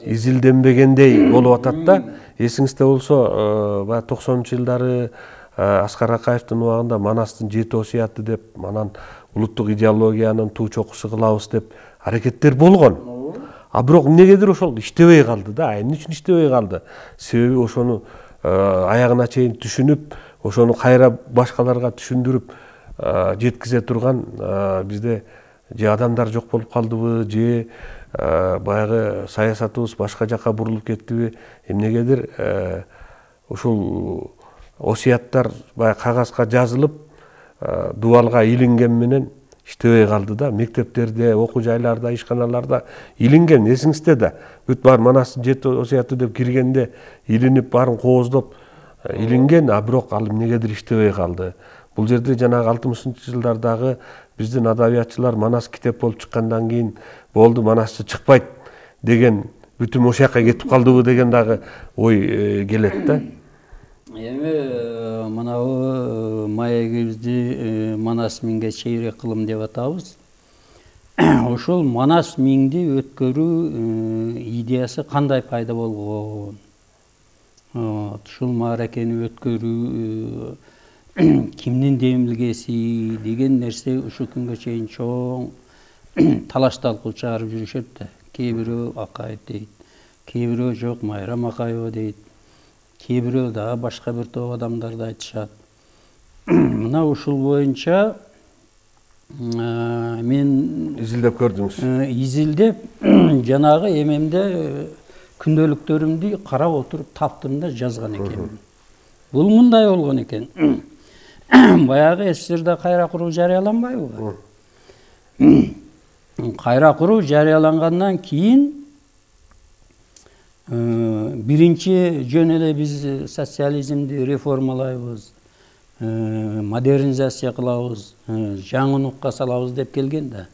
изилденбегендей болуп атат да. Эсиңизде болсо, 90-жылдары Аскар Акаевдин убагында Манастын 7 осуяты деп, анан улуттук идеологиянын туу чокусу кылабыз деп аракеттер болгон. Бирок эмнегедир ошол иштебей калды да. Эмне үчүн иштебей калды? Себеби ошону аягына чейин түшүнүп, ошону кайра башкаларга түшүндүрүп жеткизе турган бизде же адамдар жок болуп калдыбы, же баягы саясатыбыз башка жака бурулуп кеттиби, эмнегедир ушул осуяттар баягы кагазга жазылып, дубалга илинген менен иштебей калды да. Мектептерде, окуу жайларда, ишканаларда илинген, эсиңизде да. Бүт бар Манастын 7 осуяты деп киргенде илинип, барын кооздоп илинген, бирок ал эмнегедир иштебей калды. Бул жерде жанагы 60-жылдардагы биздин адабиятчылар Манас китеп болуп чыккандан кийин болду, Манасчы чыкпайт деген бүтүм ошол жака кетип калдыбы деген дагы ой келет да. Эми мынабу маегибизди Манас миңге чейрек кылым деп атабыз. Ошол Манас миңди өткөрүү идеясы кандай пайда болгон? Ушул мааракени өткөрүү кимдин демилгеси деген нерсе ушул күнгө чейин чоң талаш талкуу чыгарып жүрүшөт да. Кээ бирөө Акаев дейт, кээ бирөө жок Майрам Акаева дейт, кээ бирөө дагы башка бир топ адамдарды айтышат. Мына ушул боюнча мен изилдеп көрдүңүз. Изилдеп жанагы эмемде күндөлүктөрүмдү карап отуруп таптым да жазган экенмин. Бул мындай болгон экен. Баягы СССРда кайра куруу жарыяланбайбы? Кайра куруу жарыялангандан кийин биринчи жөн эле биз социализмди реформалайбыз, модернизация кылабыз, жаңы нукка салабыз деп келген да.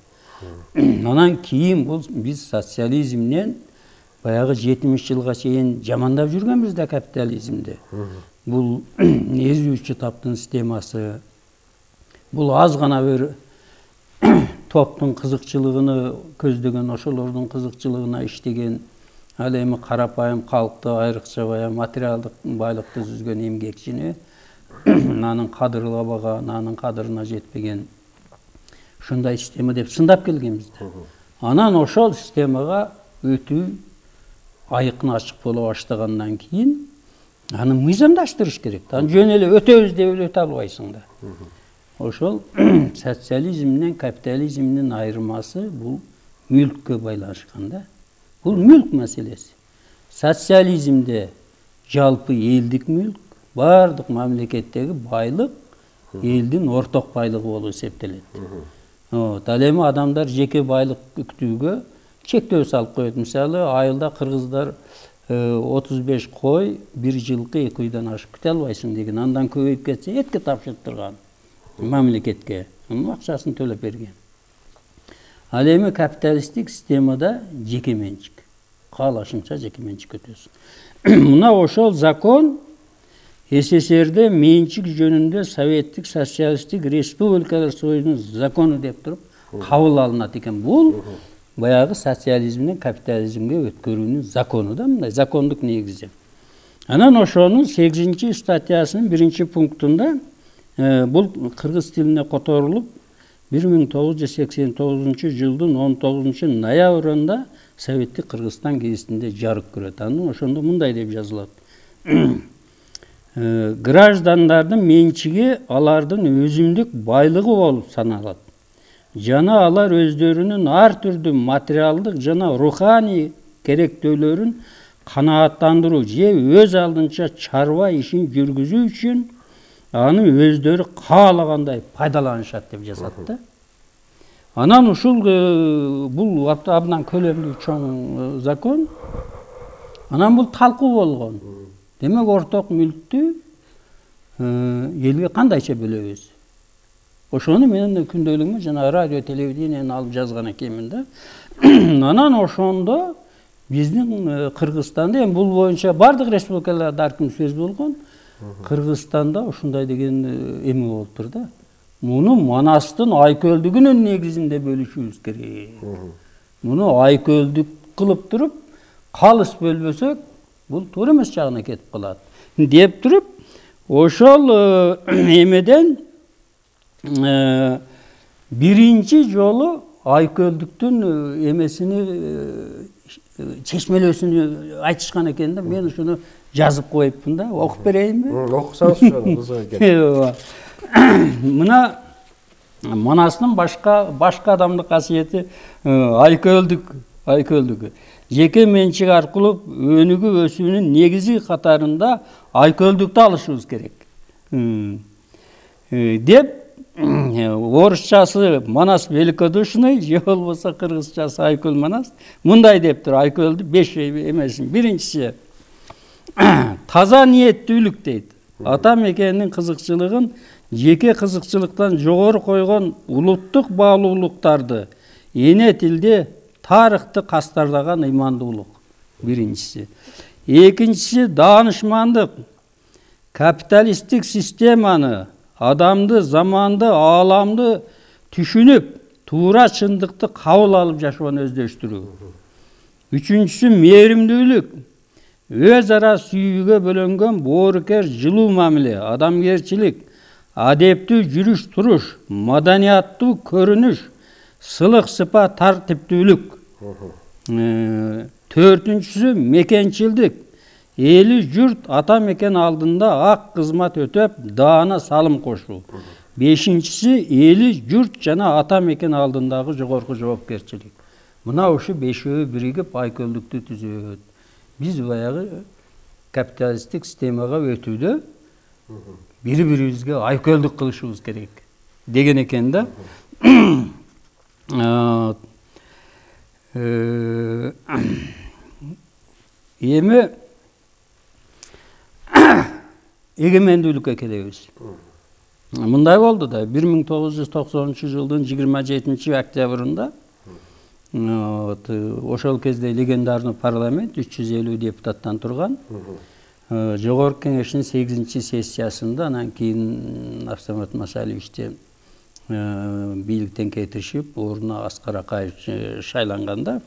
Анан кийин бул биз социализмден баягы 70 жылга чейин жамандап жүргөнбүз да капитализмди. Бул эзүүчү таптын системасы. Бул аз гана бир топтун кызыкчылыгыны көздөгөн, ошолордун кызыкчылыгына иштеген, ал эми карапайым калкты, айрыкча баягы материалдык байлыкты түзгөн эмгекчини анын кадырлабаган, анын кадырына жетпеген ушундай система деп сындап келгенбиз да. Анан ошол системага өтүү айыкын ачык боло баштагандан кийин аны мыйзамдаштырыш керек. Аны жөн эле өтөбүз деп өтө албайсың да. Ошол социализм менен капитализмдин айырмасы бул мүлккө байланышкан да. Бул мүлк маселеси. Социализмде жалпы элдик мүлк, бардык мамлекеттеги байлык элдин орток байлыгы болуп эсептелет. Ал эми адамдар жеке байлык күтүүгө чектөө салып коет. Мисалы, айылда кыргыздар 35 кой, 1 жылкы 2 үйдөн ашып кете албайсың деген. Андан көбөйүп кетсе этке тапшыртырган мамлекетке. Акчасын төлөп берген. Ал эми капиталисттик системада жеке менчик. Каалашыңча жеке менчик өтөсүң. Мына ошол закон СССРде менчик жөнүндө Советтик социалисттик республикалар союзунун закону деп туруп кабыл алынат экен. Бул баягы социализмден капитализмге өткөрүүнүн закону да, мындай закондук негизи. Анан ошонун 8-статьясынын 1-пунктунда бул кыргыз тилине которулуп 1989 жылдын 19-ноябрында Советтик Кыргызстан гезитинде жарык көрөт. Анын ошондо мындай деп жазылат. Граждандардын менчиги алардын өзүмдүк байлыгы болуп саналат. Жана алар өздөрүнүн ар түрдүү материалдык жана руханий керектөөлөрүн канааттандыруу же өз алдынча чарба ишин жүргүзүү үчүн аны өздөрү каалагандай пайдаланышат деп жазат да. Анан ушул бул абдан көлөмдүү чоң закон. Анан бул талкуу болгон. Демек орток мүлктү элге кандайча бөлөбүз? Ошону мен күндөлүгүмө жана радио телевидениеден алып жазган экенмин да. Анан ошондо биздин Кыргызстанда эми бул боюнча бардык республикаларда арким сөз болгон. Кыргызстанда ушундай деген эми болуптур да. Муну Манастын айкөлдүгүнүн негизинде бөлүшүбүз керек. Муну айкөлдүк кылып туруп, калыс бөлбөсөк, бул туура эмес жагына кетип калат. Деп туруп, ошол эмеден биринчи жолу айкөлдүктүн эмесини чечмелөөсүнү айтышкан экен да. Мен ушуну жазып коюпмун да. Окуп берейинби? Окусаңыз жана кызык экен. Мына Манастын башка адамдык касиети айкөлдүк. Жеке менчик аркылуу өнүгүп өсүүнүн негизи катарында айкөлдүктү алышыбыз керек. Деп орусчасы Манас великодушный, же болбосо кыргызчасы айкөл Манас мындай дептир. Айкөлдү 5 эмесин. Биринчиси таза ниеттүүлүк дейт. Ата мекенин кызыкчылыгын жеке кызыкчылыктан жогору койгон улуттук баалуулуктарды эне тилде тарыхты кастардаган ыймандуулук. Биринчиси. Экинчиси даанышмандык. Капиталисттик системаны, адамды, заманды, ааламды түшүнүп, туура чындыкты кабыл алып жашоону өздөштүрүү. Үчүнчүсү мээримдүүлүк. Өз ара сүйүүгө бөлөнгөн боорукер жылуу мамиле, адамгерчилик, адептүү жүрүш туруш, маданияттуу көрүнүш, сылык сыпат, тартиптүүлүк. Төртүнчүсү мекенчилдик. Эли журт ата мекен алдында ак кызмат өтөп, даана салым кошуу. Бешинчиси эли журт жана ата мекен алдындагы жогорку жоопкерчилик. Мына ушу бешөө биригип айкөлдүктү түзөт. Биз баягы капиталисттик системага өтүүдө бири-бирибизге айкөлдүк кылышыбыз керек деген экен да. Эми эгемендүүлүккө келебиз. Мындай болду да, 1990 жылдын 27 октябрында ошол кезде легендарный парламент 350 депутаттан турган. Жогорку кеңештин 8-сессиясында анан кийин Абсамат Масалиевичти бийликтен кетиришип, ордуна Аскар Акаевич шайланганда,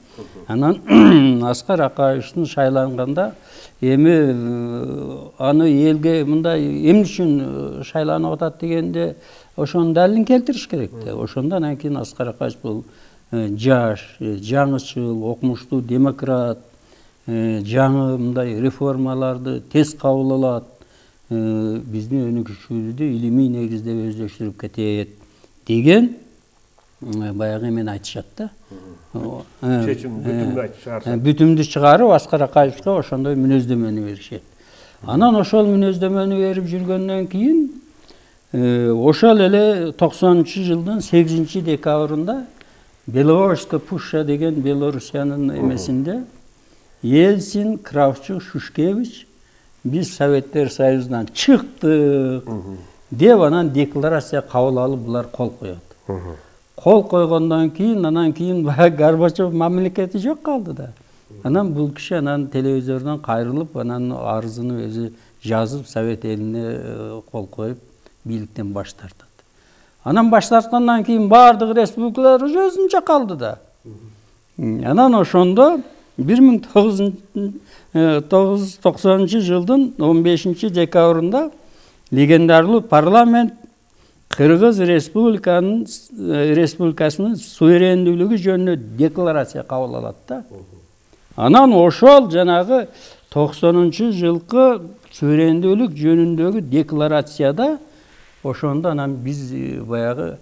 анан Аскар Акаевичтин шайланганда эми аны элге мындай эмне үчүн шайланып атат дегенде ошонун далилин келтириш керек да. Ошондо анан кийин Аскар Акаевич бул жаш, жаңычыл, окумуштуу демократ, жаңы мындай реформаларды тез кабыл алат, биздин өнүгүшүбүздү илимий негизде өздөштүрүп кетет деген баягы эмени айтышат да. чечим бүтүнү айтып чыгарса. Бүтүмдү чыгарып Аскар Акаевге ошондой мүнөздөмөнү беришет. Анан ошол мүнөздөмөнү берип жүргөндөн кийин ошол эле 90-жылдын 8-декабрында Беловежская пуща деген Белоруссиянын эмесинде Ельцин, Кравчук, Шушкевич биз Советтер Союзунан чыктык деп анан декларация кабыл алып булар кол коет. Кол койгондон кийин анан кийин Горбачев мамлекети жок калды да. Анан бул киши анан телевизордон кайрылып анан арызын өзү жазып Совет элине кол коюп бийликтен баш тартат. Анан баш тарткандан кийин бардык республикалар өзүнчө калды да. Анан ошондо 1990-жылдын 15-декабрында легендарлуу парламент Кыргыз республикасынын суверендүүлүгү жөнүндө декларация кабыл алат да. Анан ошол жанагы 90-жылкы суверендүүлүк жөнүндөгү декларацияда ошондо анан биз баягы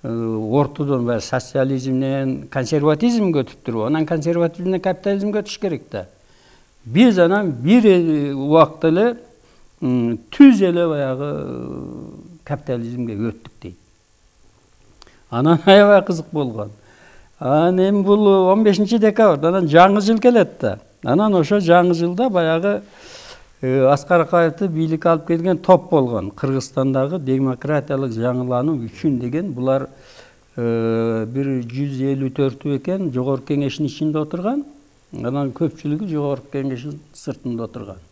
ортодон баягы социализмден консерватизмге өтүп туруп, анан консерватизмден капитализмге өтүш керек да. Биз анан бир убакта эле түз эле баягы капитализмге өттүк дейт. Анан аябай кызык болгон. Анан эми бул 15-декабрда анан жаңы жыл келет да. Анан ошо жаңы жылда баягы Аскар Акаевди бийликке алып келген топ болгон. Кыргызстандагы демократиялык жаңылануу үчүн деген булар 154 экен, жогорку кеңештин ичинде отурган. Анан көпчүлүгү жогорку кеңештин сыртында отурган.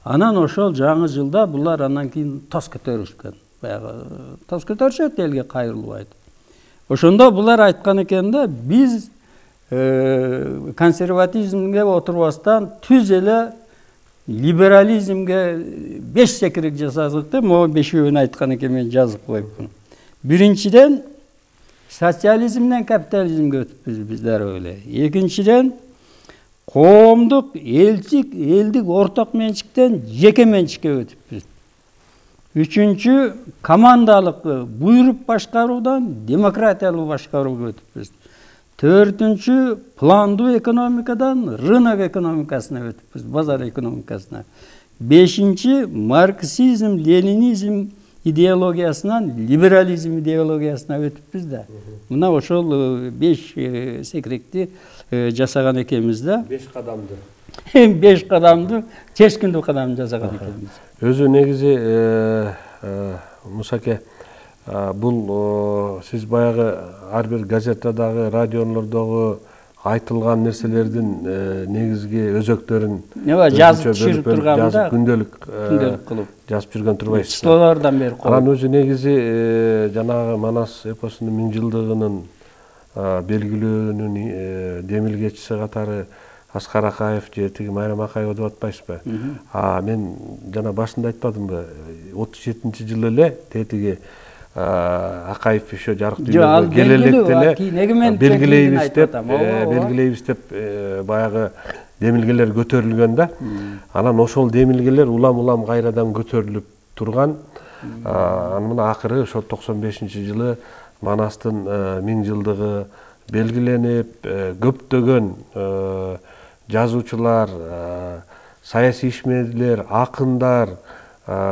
Анан ошол жаңы жылда булар анан кийин тос көтөрүшкөн. Баягы тос көтөрүшөт элге кайрылбайт. Ошондо булар айткан экен да, биз консерватизмге отурбастан түз эле либерализмге 5 секирек жасадык деп, могу 5-өөнү айткан экен, мен жазып коюпмун. Биринчиден социализмден капитализмге өтүппүз биз дароо эле. Экинчиден коомдук, элдик орток менчиктен жеке менчикке өтүппүз. Үчүнчү командалык буйруп башкаруудан демократиялык башкарууга өтүппүз. Төртүнчү пландуу экономикадан рынок экономикасына өтүппүз, базар экономикасына. Бешинчи марксизм, ленинизм идеологиясынан либерализм идеологиясына өтүппүз да. Мына ошол 5 секиректи жасаган экенбиз да. 5 кадамды. 5 кадамды, чечкиндүү кадам жасаган экенбиз. Өзү негизи Мусаке, бул сиз баягы ар бир газетадагы, радионордогу айтылган нерселердин негизги өзөктөрүн жазып түшүрүп турганда, күндөлүк кылып жазып жүргөн турбайсыз. Числолордон бери коюп. Анан өзү негизи жанагы Манас эпосунун 1000-жылдыгынын белгилөөнүн демилгечиси катары Аскар Акаев же тиги Майрам Акаева деп атпайсызбы? Мен жана башында айтпадымбы? 37-жылы эле тетиги Акаев еще жарык дүйнөгө келелекте эле белгилейбиз деп баягы демилгелер көтөрүлгөн да. Анан ошол демилгелер улам кайрадан көтөрүлүп турган. Анан мына акыры ошол 95-жылы Манастын 1000-жылдыгы белгиленип, көптөгөн жазуучулар, саясий ишмерлер, акындар,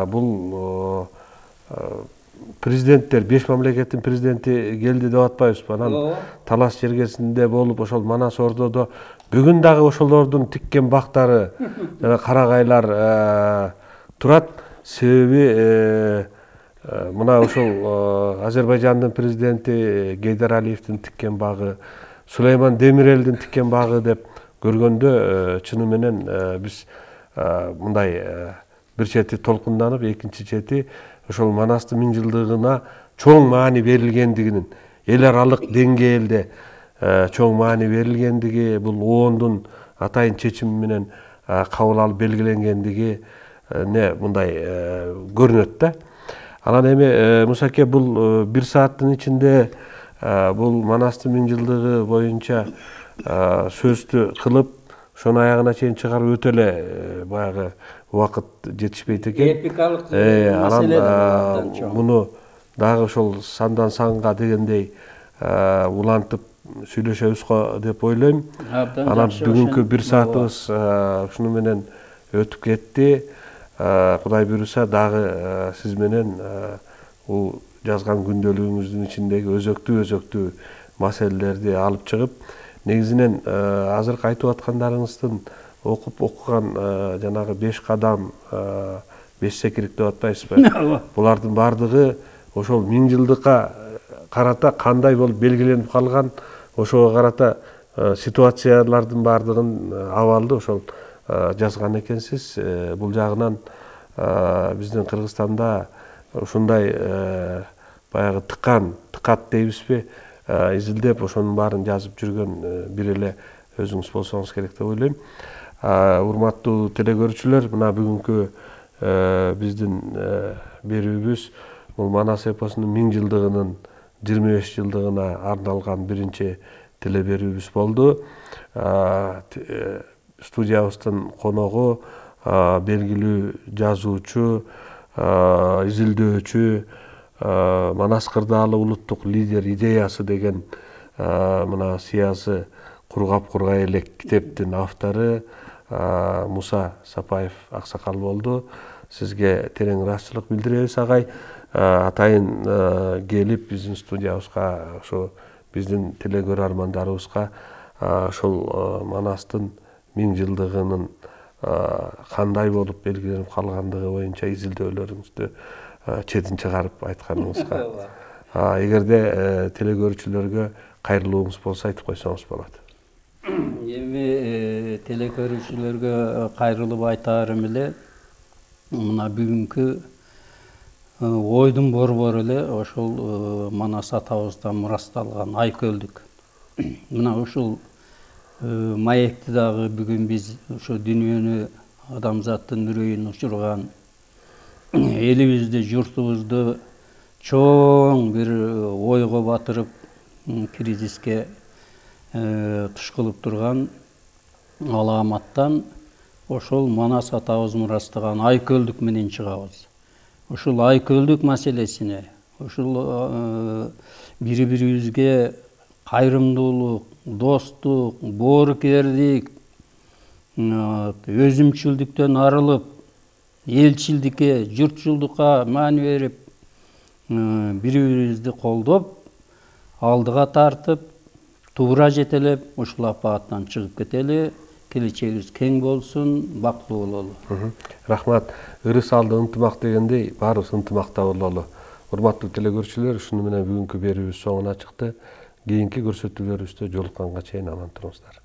бул президенттер, 5 мамлекеттин президенти келди деп атпайбызбы? Анан талас жергесинде болуп, ошол Манас Ордодо бүгүн дагы ошолордун тиккен бактары, карагайлар турат. Себеби мына ошол Азербайжандын президенти Гейдар Алиевдин тиккен багы, Сулейман Демирелдин тиккен багы деп көргөндө чыны менен биз мындай бир чети толкунданып, экинчи чети ошол Манастын 1000-жылдыгына чоң маани берилгендигинин, эл аралык деңгээлде чоң маани берилгендиги, бул оондун атайын чечими менен кабыл алып белгиленгендиги мындай көрүнөт да. Анан эми Мусаке, бул 1 сааттын ичинде бул Манастын 1000-жылдыгы боюнча сөздү кылып, ошону аягына чейин чыгарып өтө эле баягы убакыт жетишпейт экен. Эпикалык маселе. Муну дагы ошол сандан санга дегендей улантып сүйлөшөбүз го деп ойлойм. Анан бүгүнкү 1 саатыбыз ушуну менен өтүп кетти. Кудай буйруса дагы сиз менен бул жазган күндөлүгүңүздүн ичиндеги өзөктүү маселелерди алып чыгып, негизинен азыркы айтып аткандарыңыздын окуган жанагы 5 кадам 5 секирик деп атпайсызбы? Булардын бардыгы ошол 1000 жылдыкка карата кандай болуп белгиленип калган, ошого карата ситуациялардын бардыгын абалды ошол жазган экенсиз. Бул жагынан биздин Кыргызстанда ушундай баягы тыкат дейбизби, изилдеп ошонун баарын жазып жүргөн бир эле өзүңүз болсоңуз керек деп ойлойм. Урматтуу телекөрүүчүлөр, мына бүгүнкү биздин берүүбүз бул Манас эпосунун 1000 жылдыгынын 25 жылдыгына арналган биринчи телеберүүбүз болду. Студиябыздын коногу белгилүү жазуучу, изилдөөчү, Манас Кырдаалы улуттук лидер идеясы деген мына сыясы кургап кургай элек китептин автору Муса Сапаев аксакал болду. Сизге терең ыраазычылык билдиребиз, агай. Атайын келип биздин студиябызга, ошо биздин телекөрөрмандарыбызга ошол Манастын 1000 жылдыгынын кандай болуп белгиленип калгандыгы боюнча изилдөөлөрүңүздү четин чыгарып айтканыңызга. Эгерде телекөрүүчүлөргө кайрылууңуз болсо айтып койсоңуз болот. Эми телекөрүүчүлөргө кайрылып айтаарым эле, мына бүгүнкү ойдун борбору эле ошол Манас атабыздан мурасталган айкөлдүк. Мына ушул маекти дагы бүгүн биз ошо дүйнөнү, адамзаттын үрөйүн учурган, элибизди, журтубузду чоң бир ойго батырып, кризиске туш кылып турган аламаттан ошол Манас атабыз мурастаган айкөлдүк менен чыгабыз. Ушул айкөлдүк маселесине, ушул бири-бирибизге кайрымдуулук, достук, боорукердик, өзүмчүлдүктөн арылып, элчилдикке, журтчулдукка маани берип, бири-бирибизди колдоп, алдыга тартып, туура жетелеп, ушул апааттан чыгып кетели. Келечегибиз кең болсун, бактылуу бололу. Рахмат. Ырыс алды ынтымак дегендей, баарыбыз ынтымакта бололу. Урматтуу телекөрүүчүлөр, ушуну менен бүгүнкү берүүбүз соңуна чыкты. Кийинки көрсөтүүлөрүбүздө жолукканга чейин аман туруңуздар.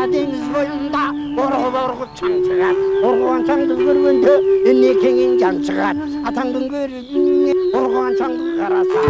Deniz boyunda orgu çan çıkar. Orguan çandı görgünde ne kengin can çıkar. Atandın görgünde orguan çandı karasa.